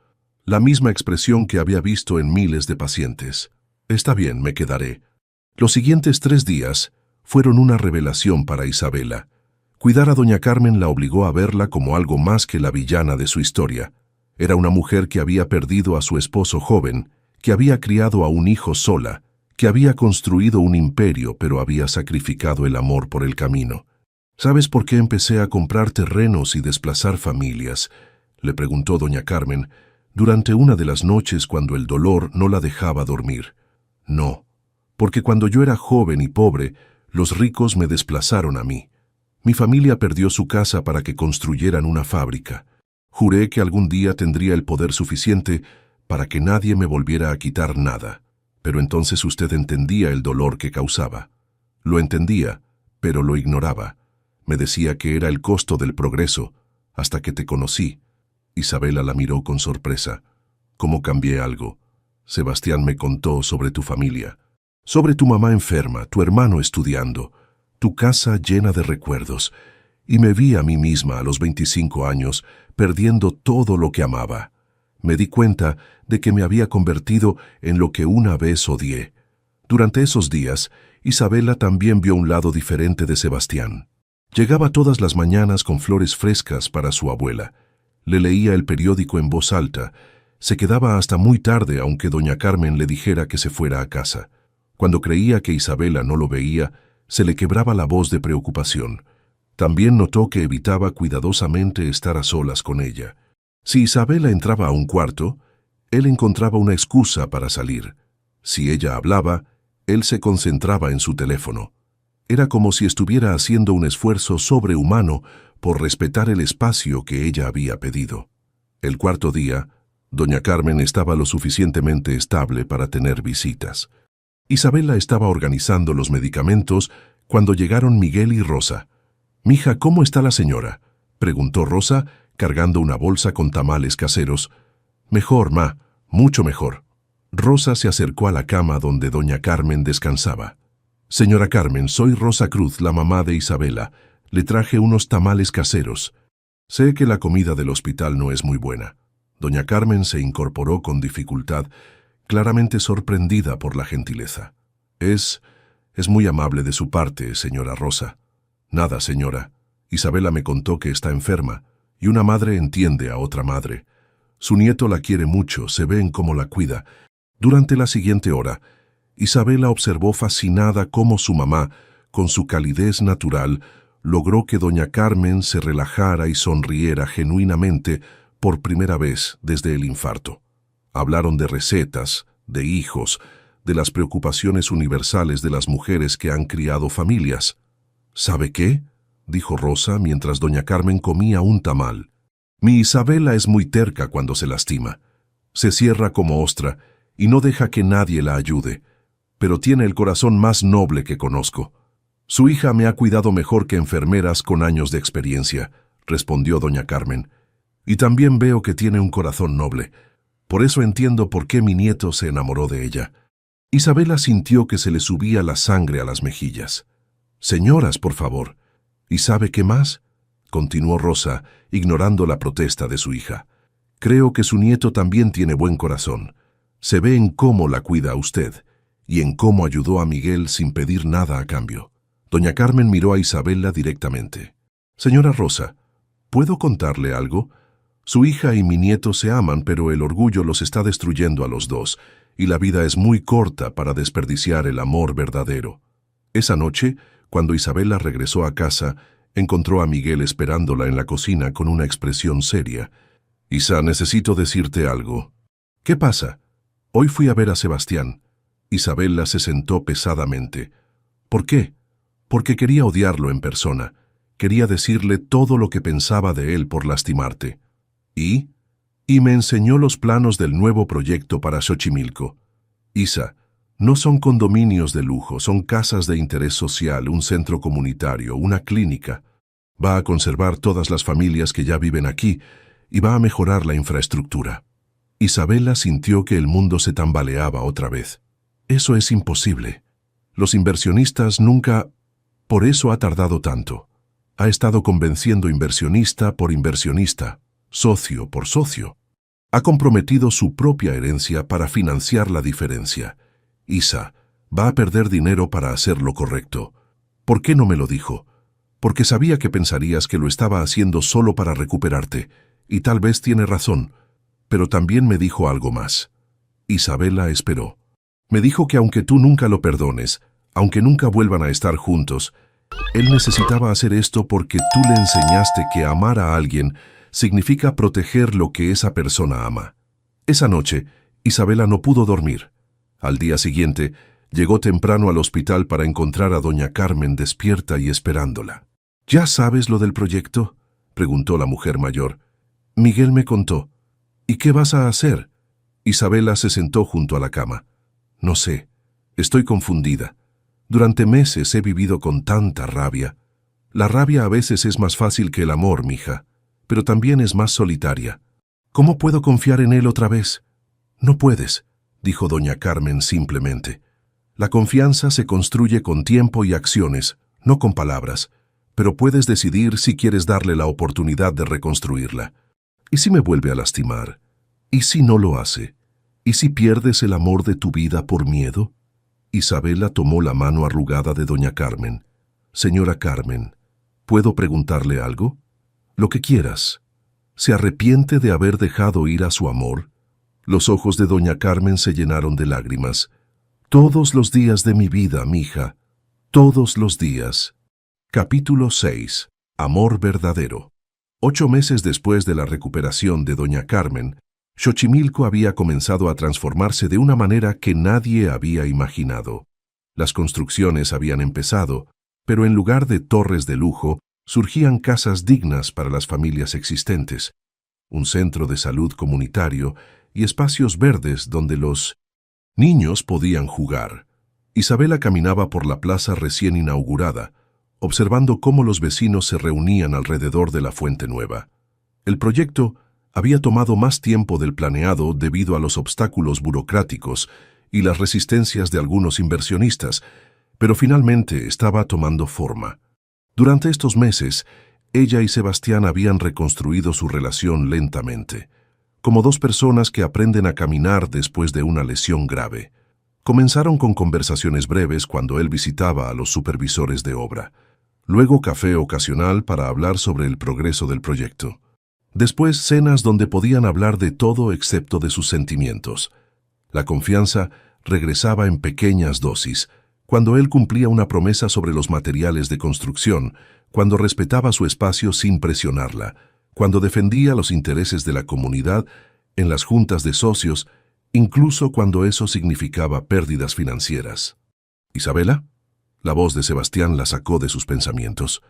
La misma expresión que había visto en miles de pacientes. Está bien, me quedaré. Los siguientes 3 días fueron una revelación para Isabela. Cuidar a doña Carmen la obligó a verla como algo más que la villana de su historia. Era una mujer que había perdido a su esposo joven, que había criado a un hijo sola, que había construido un imperio pero había sacrificado el amor por el camino. ¿Sabes por qué empecé a comprar terrenos y desplazar familias?, le preguntó doña Carmen, durante una de las noches cuando el dolor no la dejaba dormir. No, porque cuando yo era joven y pobre, los ricos me desplazaron a mí. Mi familia perdió su casa para que construyeran una fábrica. Juré que algún día tendría el poder suficiente para que nadie me volviera a quitar nada. Pero entonces usted entendía el dolor que causaba. Lo entendía, pero lo ignoraba. Me decía que era el costo del progreso, hasta que te conocí. Isabela la miró con sorpresa. ¿Cómo cambié algo? Sebastián me contó sobre tu familia, sobre tu mamá enferma, tu hermano estudiando, tu casa llena de recuerdos, y me vi a mí misma a los 25 años perdiendo todo lo que amaba. Me di cuenta de que me había convertido en lo que una vez odié. Durante esos días, Isabela también vio un lado diferente de Sebastián. Llegaba todas las mañanas con flores frescas para su abuela. Le leía el periódico en voz alta. Se quedaba hasta muy tarde aunque doña Carmen le dijera que se fuera a casa. Cuando creía que Isabela no lo veía, se le quebraba la voz de preocupación. También notó que evitaba cuidadosamente estar a solas con ella. Si Isabela entraba a un cuarto, él encontraba una excusa para salir. Si ella hablaba, Él se concentraba en su teléfono. Era como si estuviera haciendo un esfuerzo sobrehumano por respetar el espacio que ella había pedido. El cuarto día, doña Carmen estaba lo suficientemente estable para tener visitas. Isabela estaba organizando los medicamentos cuando llegaron Miguel y Rosa. «Mija, ¿cómo está la señora?», preguntó Rosa, cargando una bolsa con tamales caseros. «Mejor, ma, mucho mejor». Rosa se acercó a la cama donde doña Carmen descansaba. «Señora Carmen, soy Rosa Cruz, la mamá de Isabela. Le traje unos tamales caseros. Sé que la comida del hospital no es muy buena». Doña Carmen se incorporó con dificultad, claramente sorprendida por la gentileza. Es muy amable de su parte, señora Rosa». «Nada, señora. Isabela me contó que está enferma, y una madre entiende a otra madre. Su nieto la quiere mucho, se ve en cómo la cuida». Durante la siguiente hora, Isabela observó fascinada cómo su mamá, con su calidez natural, logró que doña Carmen se relajara y sonriera genuinamente por primera vez desde el infarto. Hablaron de recetas, de hijos, de las preocupaciones universales de las mujeres que han criado familias. «¿Sabe qué?», dijo Rosa mientras doña Carmen comía un tamal. «Mi Isabela es muy terca cuando se lastima. Se cierra como ostra y no deja que nadie la ayude, pero tiene el corazón más noble que conozco. Su hija me ha cuidado mejor que enfermeras con años de experiencia», respondió doña Carmen. «Y también veo que tiene un corazón noble. Por eso entiendo por qué mi nieto se enamoró de ella». Isabela sintió que se le subía la sangre a las mejillas. «Señoras, por favor». «¿Y sabe qué más?», continuó Rosa, ignorando la protesta de su hija. «Creo que su nieto también tiene buen corazón. Se ve en cómo la cuida a usted, y en cómo ayudó a Miguel sin pedir nada a cambio». Doña Carmen miró a Isabela directamente. «Señora Rosa, ¿puedo contarle algo? Su hija y mi nieto se aman, pero el orgullo los está destruyendo a los dos, y la vida es muy corta para desperdiciar el amor verdadero». Esa noche, cuando Isabela regresó a casa, encontró a Miguel esperándola en la cocina con una expresión seria. «Isa, necesito decirte algo». «¿Qué pasa?». «Hoy fui a ver a Sebastián». Isabela se sentó pesadamente. «¿Por qué?». «Porque quería odiarlo en persona. Quería decirle todo lo que pensaba de él por lastimarte». «¿Y?». «Y me enseñó los planos del nuevo proyecto para Xochimilco». «Isa, no son condominios de lujo, son casas de interés social, un centro comunitario, una clínica. Va a conservar todas las familias que ya viven aquí y va a mejorar la infraestructura». Isabela sintió que el mundo se tambaleaba otra vez. «Eso es imposible. Los inversionistas nunca... Por eso ha tardado tanto. Ha estado convenciendo inversionista por inversionista, socio por socio. Ha comprometido su propia herencia para financiar la diferencia. Isa, va a perder dinero para hacer lo correcto. ¿Por qué no me lo dijo? Porque sabía que pensarías que lo estaba haciendo solo para recuperarte, y tal vez tiene razón, pero también me dijo algo más». Isabela esperó. «Me dijo que aunque tú nunca lo perdones, aunque nunca vuelvan a estar juntos, él necesitaba hacer esto porque tú le enseñaste que amar a alguien significa proteger lo que esa persona ama». Esa noche, Isabela no pudo dormir. Al día siguiente, llegó temprano al hospital para encontrar a doña Carmen despierta y esperándola. «¿Ya sabes lo del proyecto?», preguntó la mujer mayor. «Miguel me contó». «¿Y qué vas a hacer?». Isabela se sentó junto a la cama. «No sé. Estoy confundida. Durante meses he vivido con tanta rabia. La rabia a veces es más fácil que el amor, mija, pero también es más solitaria. ¿Cómo puedo confiar en él otra vez?». «No puedes», dijo doña Carmen simplemente. «La confianza se construye con tiempo y acciones, no con palabras, pero puedes decidir si quieres darle la oportunidad de reconstruirla. ¿Y si me vuelve a lastimar? ¿Y si no lo hace? ¿Y si pierdes el amor de tu vida por miedo?». Isabela tomó la mano arrugada de doña Carmen. «Señora Carmen, ¿puedo preguntarle algo?». «Lo que quieras». «¿Se arrepiente de haber dejado ir a su amor?». Los ojos de doña Carmen se llenaron de lágrimas. «Todos los días de mi vida, mija. Todos los días». Capítulo 6. Amor verdadero. 8 meses después de la recuperación de doña Carmen, Xochimilco había comenzado a transformarse de una manera que nadie había imaginado. Las construcciones habían empezado, pero en lugar de torres de lujo, surgían casas dignas para las familias existentes, un centro de salud comunitario y espacios verdes donde los niños podían jugar. Isabela caminaba por la plaza recién inaugurada, observando cómo los vecinos se reunían alrededor de la fuente nueva. El proyecto había tomado más tiempo del planeado debido a los obstáculos burocráticos y las resistencias de algunos inversionistas, pero finalmente estaba tomando forma. Durante estos meses, ella y Sebastián habían reconstruido su relación lentamente, como dos personas que aprenden a caminar después de una lesión grave. Comenzaron con conversaciones breves cuando él visitaba a los supervisores de obra. Luego café ocasional para hablar sobre el progreso del proyecto. Después cenas donde podían hablar de todo excepto de sus sentimientos. La confianza regresaba en pequeñas dosis, cuando él cumplía una promesa sobre los materiales de construcción, cuando respetaba su espacio sin presionarla, cuando defendía los intereses de la comunidad en las juntas de socios, incluso cuando eso significaba pérdidas financieras. ¿Isabela? La voz de Sebastián la sacó de sus pensamientos.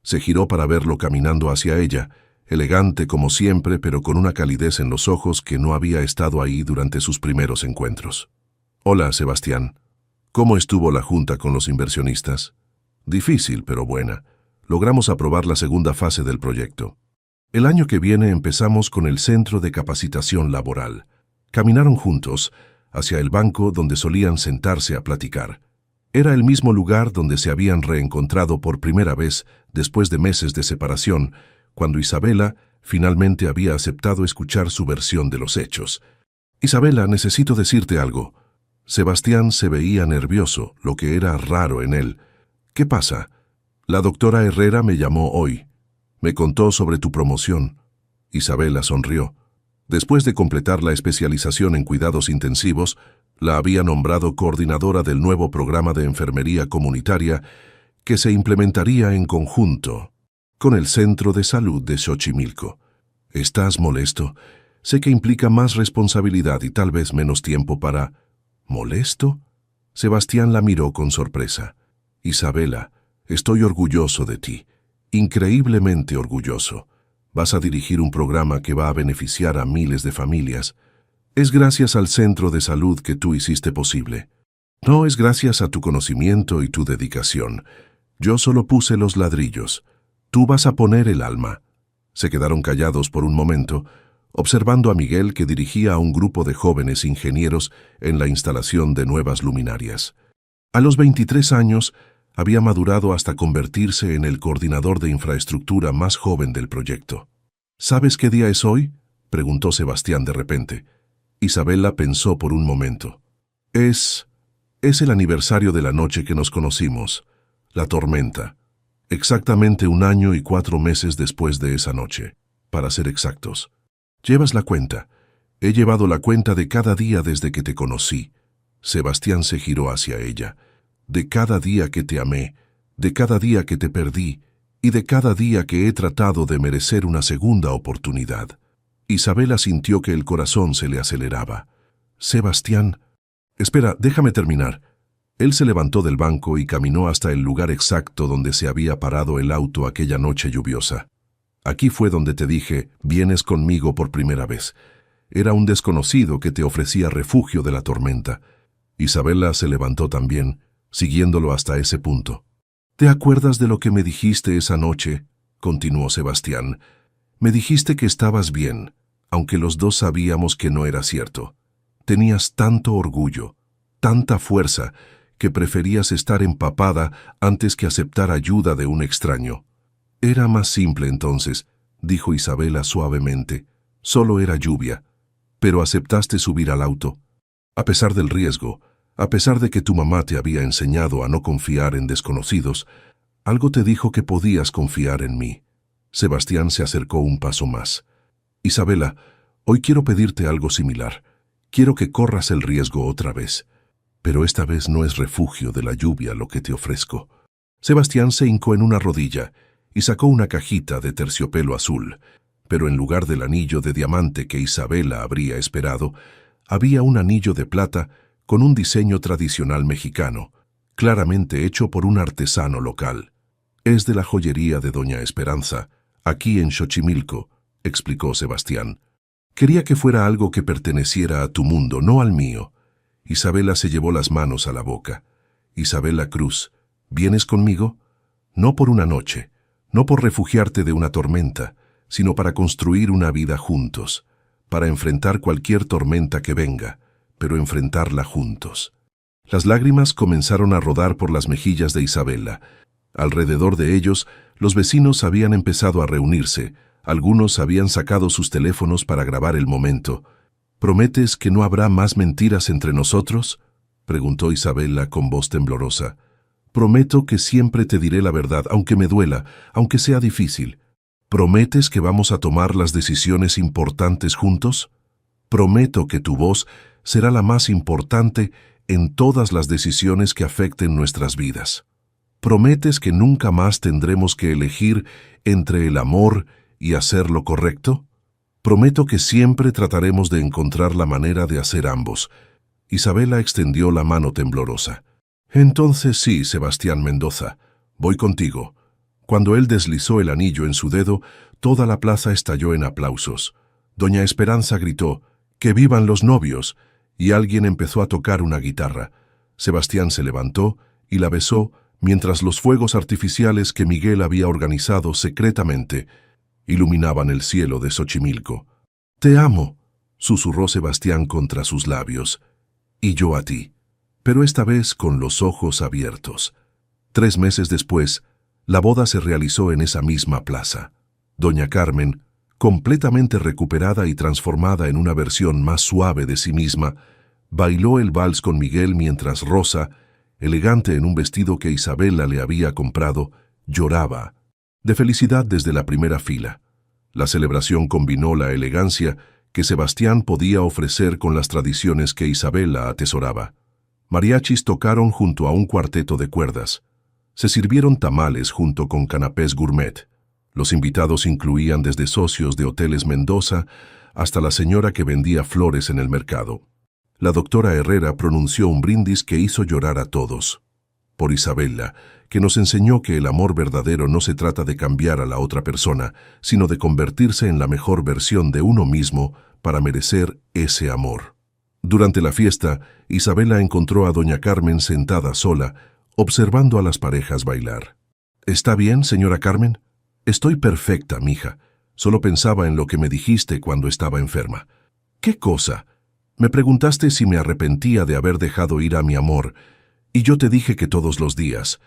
Se giró para verlo caminando hacia ella, elegante como siempre, pero con una calidez en los ojos que no había estado ahí durante sus primeros encuentros. «Hola, Sebastián. ¿Cómo estuvo la junta con los inversionistas?» «Difícil, pero buena. Logramos aprobar la segunda fase del proyecto. El año que viene empezamos con el Centro de Capacitación Laboral». Caminaron juntos hacia el banco donde solían sentarse a platicar. Era el mismo lugar donde se habían reencontrado por primera vez después de meses de separación, cuando Isabela finalmente había aceptado escuchar su versión de los hechos. «Isabela, necesito decirte algo». Sebastián se veía nervioso, lo que era raro en él. «¿Qué pasa?» «La doctora Herrera me llamó hoy. Me contó sobre tu promoción». Isabela sonrió. Después de completar la especialización en cuidados intensivos, la había nombrado coordinadora del nuevo programa de enfermería comunitaria que se implementaría en conjunto con el Centro de Salud de Xochimilco. «¿Estás molesto? Sé que implica más responsabilidad y tal vez menos tiempo para...» «¿Molesto?» Sebastián la miró con sorpresa. «Isabela, estoy orgulloso de ti, increíblemente orgulloso. Vas a dirigir un programa que va a beneficiar a miles de familias. Es gracias al centro de salud que tú hiciste posible. No es gracias a tu conocimiento y tu dedicación. Yo solo puse los ladrillos. Tú vas a poner el alma». Se quedaron callados por un momento, observando a Miguel que dirigía a un grupo de jóvenes ingenieros en la instalación de nuevas luminarias. A los 23 años, había madurado hasta convertirse en el coordinador de infraestructura más joven del proyecto. «¿Sabes qué día es hoy?», preguntó Sebastián de repente. Isabela pensó por un momento. Es el aniversario de la noche que nos conocimos, la tormenta. Exactamente 1 año y 4 meses después de esa noche, para ser exactos. Llevas la cuenta. He llevado la cuenta de cada día desde que te conocí». Sebastián se giró hacia ella. «De cada día que te amé, de cada día que te perdí y de cada día que he tratado de merecer una segunda oportunidad». Isabela sintió que el corazón se le aceleraba. «Sebastián...» «Espera, déjame terminar». Él se levantó del banco y caminó hasta el lugar exacto donde se había parado el auto aquella noche lluviosa. «Aquí fue donde te dije, vienes conmigo por primera vez. Era un desconocido que te ofrecía refugio de la tormenta». Isabela se levantó también, siguiéndolo hasta ese punto. «¿Te acuerdas de lo que me dijiste esa noche?», continuó Sebastián. «Me dijiste que estabas bien, aunque los dos sabíamos que no era cierto. Tenías tanto orgullo, tanta fuerza, que preferías estar empapada antes que aceptar ayuda de un extraño». «Era más simple entonces», dijo Isabela suavemente. «Solo era lluvia. Pero aceptaste subir al auto. A pesar del riesgo, a pesar de que tu mamá te había enseñado a no confiar en desconocidos, algo te dijo que podías confiar en mí». Sebastián se acercó un paso más. «Isabela, hoy quiero pedirte algo similar. Quiero que corras el riesgo otra vez. Pero esta vez no es refugio de la lluvia lo que te ofrezco». Sebastián se hincó en una rodilla y sacó una cajita de terciopelo azul, pero en lugar del anillo de diamante que Isabela habría esperado, había un anillo de plata con un diseño tradicional mexicano, claramente hecho por un artesano local. «Es de la joyería de doña Esperanza, aquí en Xochimilco», explicó Sebastián. «Quería que fuera algo que perteneciera a tu mundo, no al mío». Isabela se llevó las manos a la boca. «Isabela Cruz, ¿vienes conmigo? No por una noche, no por refugiarte de una tormenta, sino para construir una vida juntos, para enfrentar cualquier tormenta que venga, pero enfrentarla juntos». Las lágrimas comenzaron a rodar por las mejillas de Isabela. Alrededor de ellos, los vecinos habían empezado a reunirse. Algunos habían sacado sus teléfonos para grabar el momento. «¿Prometes que no habrá más mentiras entre nosotros?», preguntó Isabela con voz temblorosa. «Prometo que siempre te diré la verdad, aunque me duela, aunque sea difícil. ¿Prometes que vamos a tomar las decisiones importantes juntos? Prometo que tu voz será la más importante en todas las decisiones que afecten nuestras vidas. ¿Prometes que nunca más tendremos que elegir entre el amor y hacer lo correcto? Prometo que siempre trataremos de encontrar la manera de hacer ambos». Isabela extendió la mano temblorosa. «Entonces sí, Sebastián Mendoza, voy contigo». Cuando él deslizó el anillo en su dedo, toda la plaza estalló en aplausos. Doña Esperanza gritó: «¡Que vivan los novios!», y alguien empezó a tocar una guitarra. Sebastián se levantó y la besó mientras los fuegos artificiales que Miguel había organizado secretamente iluminaban el cielo de Xochimilco. «Te amo», susurró Sebastián contra sus labios. «Y yo a ti», pero esta vez con los ojos abiertos. 3 meses después, la boda se realizó en esa misma plaza. Doña Carmen, completamente recuperada y transformada en una versión más suave de sí misma, bailó el vals con Miguel mientras Rosa, elegante en un vestido que Isabela le había comprado, lloraba, de felicidad desde la primera fila. La celebración combinó la elegancia que Sebastián podía ofrecer con las tradiciones que Isabela atesoraba. Mariachis tocaron junto a un cuarteto de cuerdas. Se sirvieron tamales junto con canapés gourmet. Los invitados incluían desde socios de Hoteles Mendoza hasta la señora que vendía flores en el mercado. La doctora Herrera pronunció un brindis que hizo llorar a todos. Por Isabela, que nos enseñó que el amor verdadero no se trata de cambiar a la otra persona, sino de convertirse en la mejor versión de uno mismo para merecer ese amor. Durante la fiesta, Isabela encontró a doña Carmen sentada sola, observando a las parejas bailar. «¿Está bien, señora Carmen?» «Estoy perfecta, mija. Solo pensaba en lo que me dijiste cuando estaba enferma». «¿Qué cosa?» «Me preguntaste si me arrepentía de haber dejado ir a mi amor, y yo te dije que todos los días.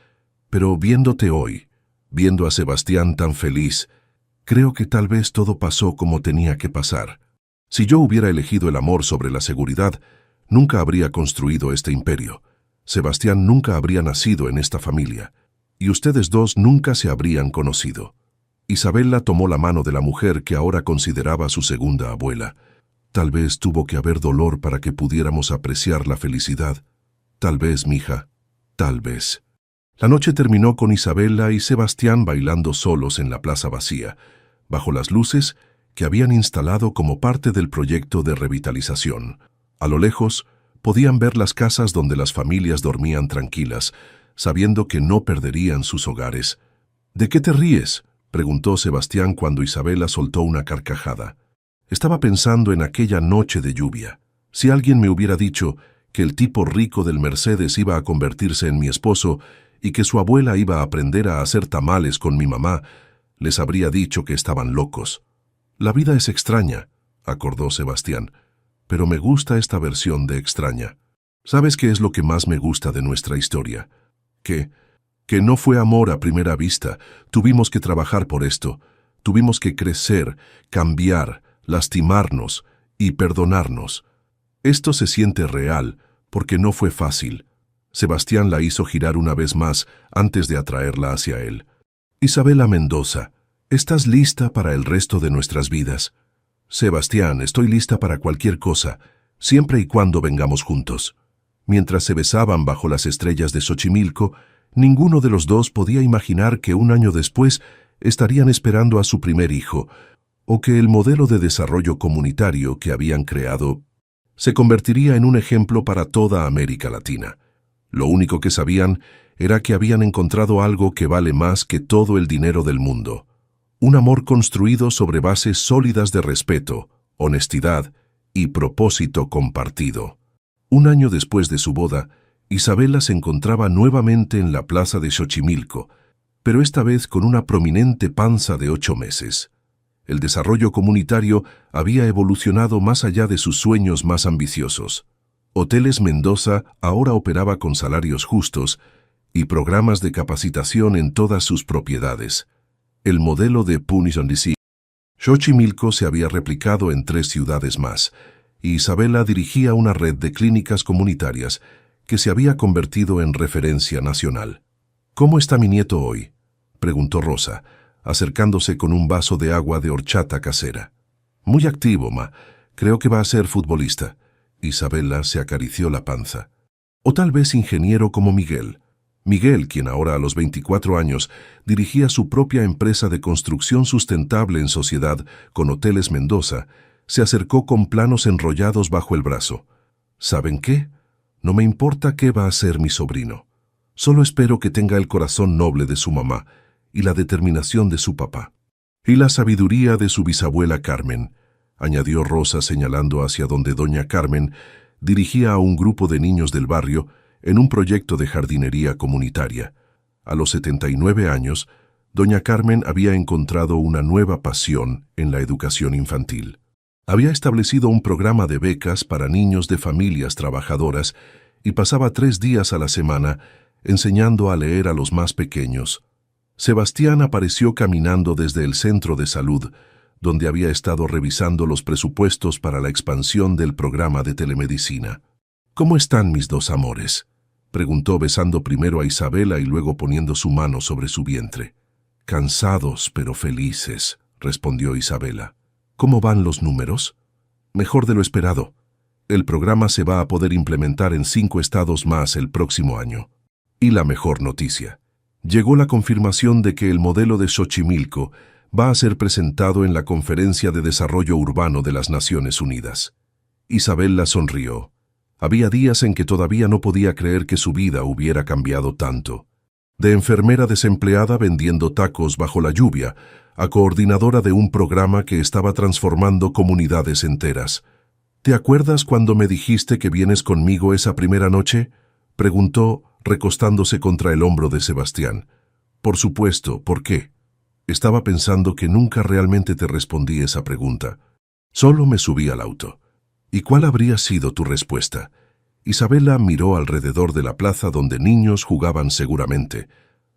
Pero viéndote hoy, viendo a Sebastián tan feliz, creo que tal vez todo pasó como tenía que pasar. Si yo hubiera elegido el amor sobre la seguridad, nunca habría construido este imperio. Sebastián nunca habría nacido en esta familia, y ustedes dos nunca se habrían conocido». Isabela tomó la mano de la mujer que ahora consideraba su segunda abuela. «Tal vez tuvo que haber dolor para que pudiéramos apreciar la felicidad. Tal vez, mija, tal vez». La noche terminó con Isabela y Sebastián bailando solos en la plaza vacía, bajo las luces que habían instalado como parte del proyecto de revitalización. A lo lejos, podían ver las casas donde las familias dormían tranquilas, sabiendo que no perderían sus hogares. «¿De qué te ríes?», preguntó Sebastián cuando Isabela soltó una carcajada. «Estaba pensando en aquella noche de lluvia. Si alguien me hubiera dicho que el tipo rico del Mercedes iba a convertirse en mi esposo y que su abuela iba a aprender a hacer tamales con mi mamá, les habría dicho que estaban locos». «La vida es extraña», acordó Sebastián, «pero me gusta esta versión de extraña. ¿Sabes qué es lo que más me gusta de nuestra historia? Que no fue amor a primera vista. Tuvimos que trabajar por esto. Tuvimos que crecer, cambiar, lastimarnos y perdonarnos. Esto se siente real porque no fue fácil». Sebastián la hizo girar una vez más antes de atraerla hacia él. «Isabela Mendoza, ¿estás lista para el resto de nuestras vidas?» «Sebastián, estoy lista para cualquier cosa, siempre y cuando vengamos juntos». Mientras se besaban bajo las estrellas de Xochimilco, ninguno de los dos podía imaginar que un año después estarían esperando a su primer hijo, o que el modelo de desarrollo comunitario que habían creado se convertiría en un ejemplo para toda América Latina. Lo único que sabían era que habían encontrado algo que vale más que todo el dinero del mundo. Un amor construido sobre bases sólidas de respeto, honestidad y propósito compartido. Un año después de su boda, Isabela se encontraba nuevamente en la plaza de Xochimilco, pero esta vez con una prominente panza de 8 meses. El desarrollo comunitario había evolucionado más allá de sus sueños más ambiciosos. Hoteles Mendoza ahora operaba con salarios justos y programas de capacitación en todas sus propiedades. El modelo de Punison-DC. Xochimilco se había replicado en 3 ciudades más, y Isabela dirigía una red de clínicas comunitarias que se había convertido en referencia nacional. «¿Cómo está mi nieto hoy?», preguntó Rosa, acercándose con un vaso de agua de horchata casera. «Muy activo, ma. Creo que va a ser futbolista». Isabela se acarició la panza. «O tal vez ingeniero como Miguel». Miguel, quien ahora a los 24 años dirigía su propia empresa de construcción sustentable en sociedad con Hoteles Mendoza, se acercó con planos enrollados bajo el brazo. «¿Saben qué? No me importa qué va a hacer mi sobrino. Solo espero que tenga el corazón noble de su mamá y la determinación de su papá. Y la sabiduría de su bisabuela Carmen», añadió Rosa señalando hacia donde doña Carmen dirigía a un grupo de niños del barrio en un proyecto de jardinería comunitaria. A los 79 años, doña Carmen había encontrado una nueva pasión en la educación infantil. Había establecido un programa de becas para niños de familias trabajadoras y pasaba 3 días a la semana enseñando a leer a los más pequeños. Sebastián apareció caminando desde el centro de salud, donde había estado revisando los presupuestos para la expansión del programa de telemedicina. «¿Cómo están mis 2 amores?», preguntó besando primero a Isabela y luego poniendo su mano sobre su vientre. «Cansados pero felices», respondió Isabela. «¿Cómo van los números?». «Mejor de lo esperado. El programa se va a poder implementar en 5 estados más el próximo año». Y la mejor noticia. Llegó la confirmación de que el modelo de Xochimilco va a ser presentado en la Conferencia de Desarrollo Urbano de las Naciones Unidas. Isabela sonrió. Había días en que todavía no podía creer que su vida hubiera cambiado tanto. De enfermera desempleada vendiendo tacos bajo la lluvia, a coordinadora de un programa que estaba transformando comunidades enteras. «¿Te acuerdas cuando me dijiste que vienes conmigo esa primera noche?», preguntó, recostándose contra el hombro de Sebastián. «Por supuesto, ¿por qué?». «Estaba pensando que nunca realmente te respondí esa pregunta. Solo me subí al auto». «¿Y cuál habría sido tu respuesta?». Isabela miró alrededor de la plaza donde niños jugaban seguramente,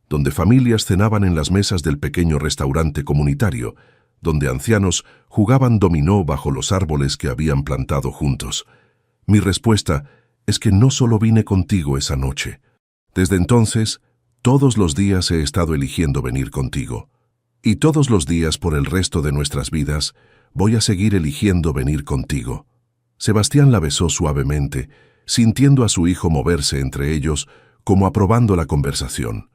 donde familias cenaban en las mesas del pequeño restaurante comunitario, donde ancianos jugaban dominó bajo los árboles que habían plantado juntos. «Mi respuesta es que no solo vine contigo esa noche. Desde entonces, todos los días he estado eligiendo venir contigo. Y todos los días por el resto de nuestras vidas voy a seguir eligiendo venir contigo». Sebastián la besó suavemente, sintiendo a su hijo moverse entre ellos, como aprobando la conversación.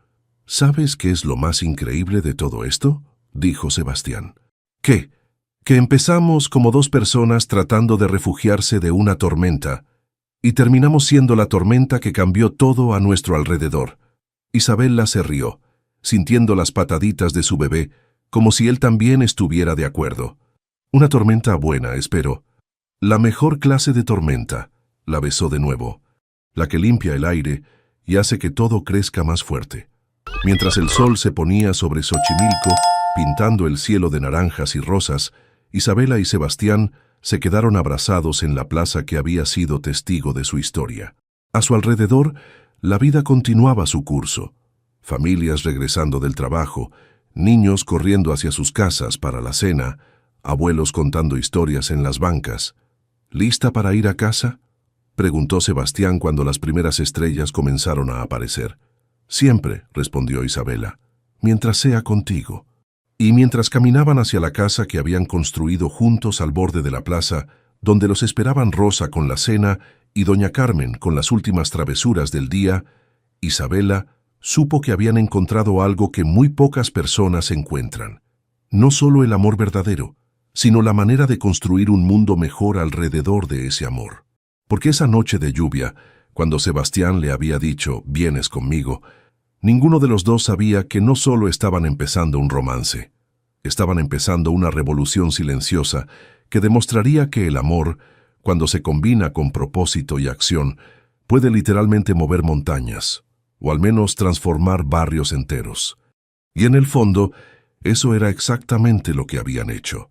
«¿Sabes qué es lo más increíble de todo esto?», dijo Sebastián. «¿Qué? Que empezamos como 2 personas tratando de refugiarse de una tormenta, y terminamos siendo la tormenta que cambió todo a nuestro alrededor». Isabela se rió, sintiendo las pataditas de su bebé, como si él también estuviera de acuerdo. «Una tormenta buena, espero». «La mejor clase de tormenta», la besó de nuevo, «la que limpia el aire y hace que todo crezca más fuerte». Mientras el sol se ponía sobre Xochimilco, pintando el cielo de naranjas y rosas, Isabela y Sebastián se quedaron abrazados en la plaza que había sido testigo de su historia. A su alrededor, la vida continuaba su curso. Familias regresando del trabajo, niños corriendo hacia sus casas para la cena, abuelos contando historias en las bancas. «¿Lista para ir a casa?», preguntó Sebastián cuando las primeras estrellas comenzaron a aparecer. «Siempre», respondió Isabela, «mientras sea contigo». Y mientras caminaban hacia la casa que habían construido juntos al borde de la plaza, donde los esperaban Rosa con la cena y doña Carmen con las últimas travesuras del día, Isabela supo que habían encontrado algo que muy pocas personas encuentran. No solo el amor verdadero, sino la manera de construir un mundo mejor alrededor de ese amor. Porque esa noche de lluvia, Cuando Sebastián le había dicho, «vienes conmigo», ninguno de los dos sabía que no solo estaban empezando un romance, estaban empezando una revolución silenciosa que demostraría que el amor, cuando se combina con propósito y acción, puede literalmente mover montañas, o al menos transformar barrios enteros. Y en el fondo, eso era exactamente lo que habían hecho.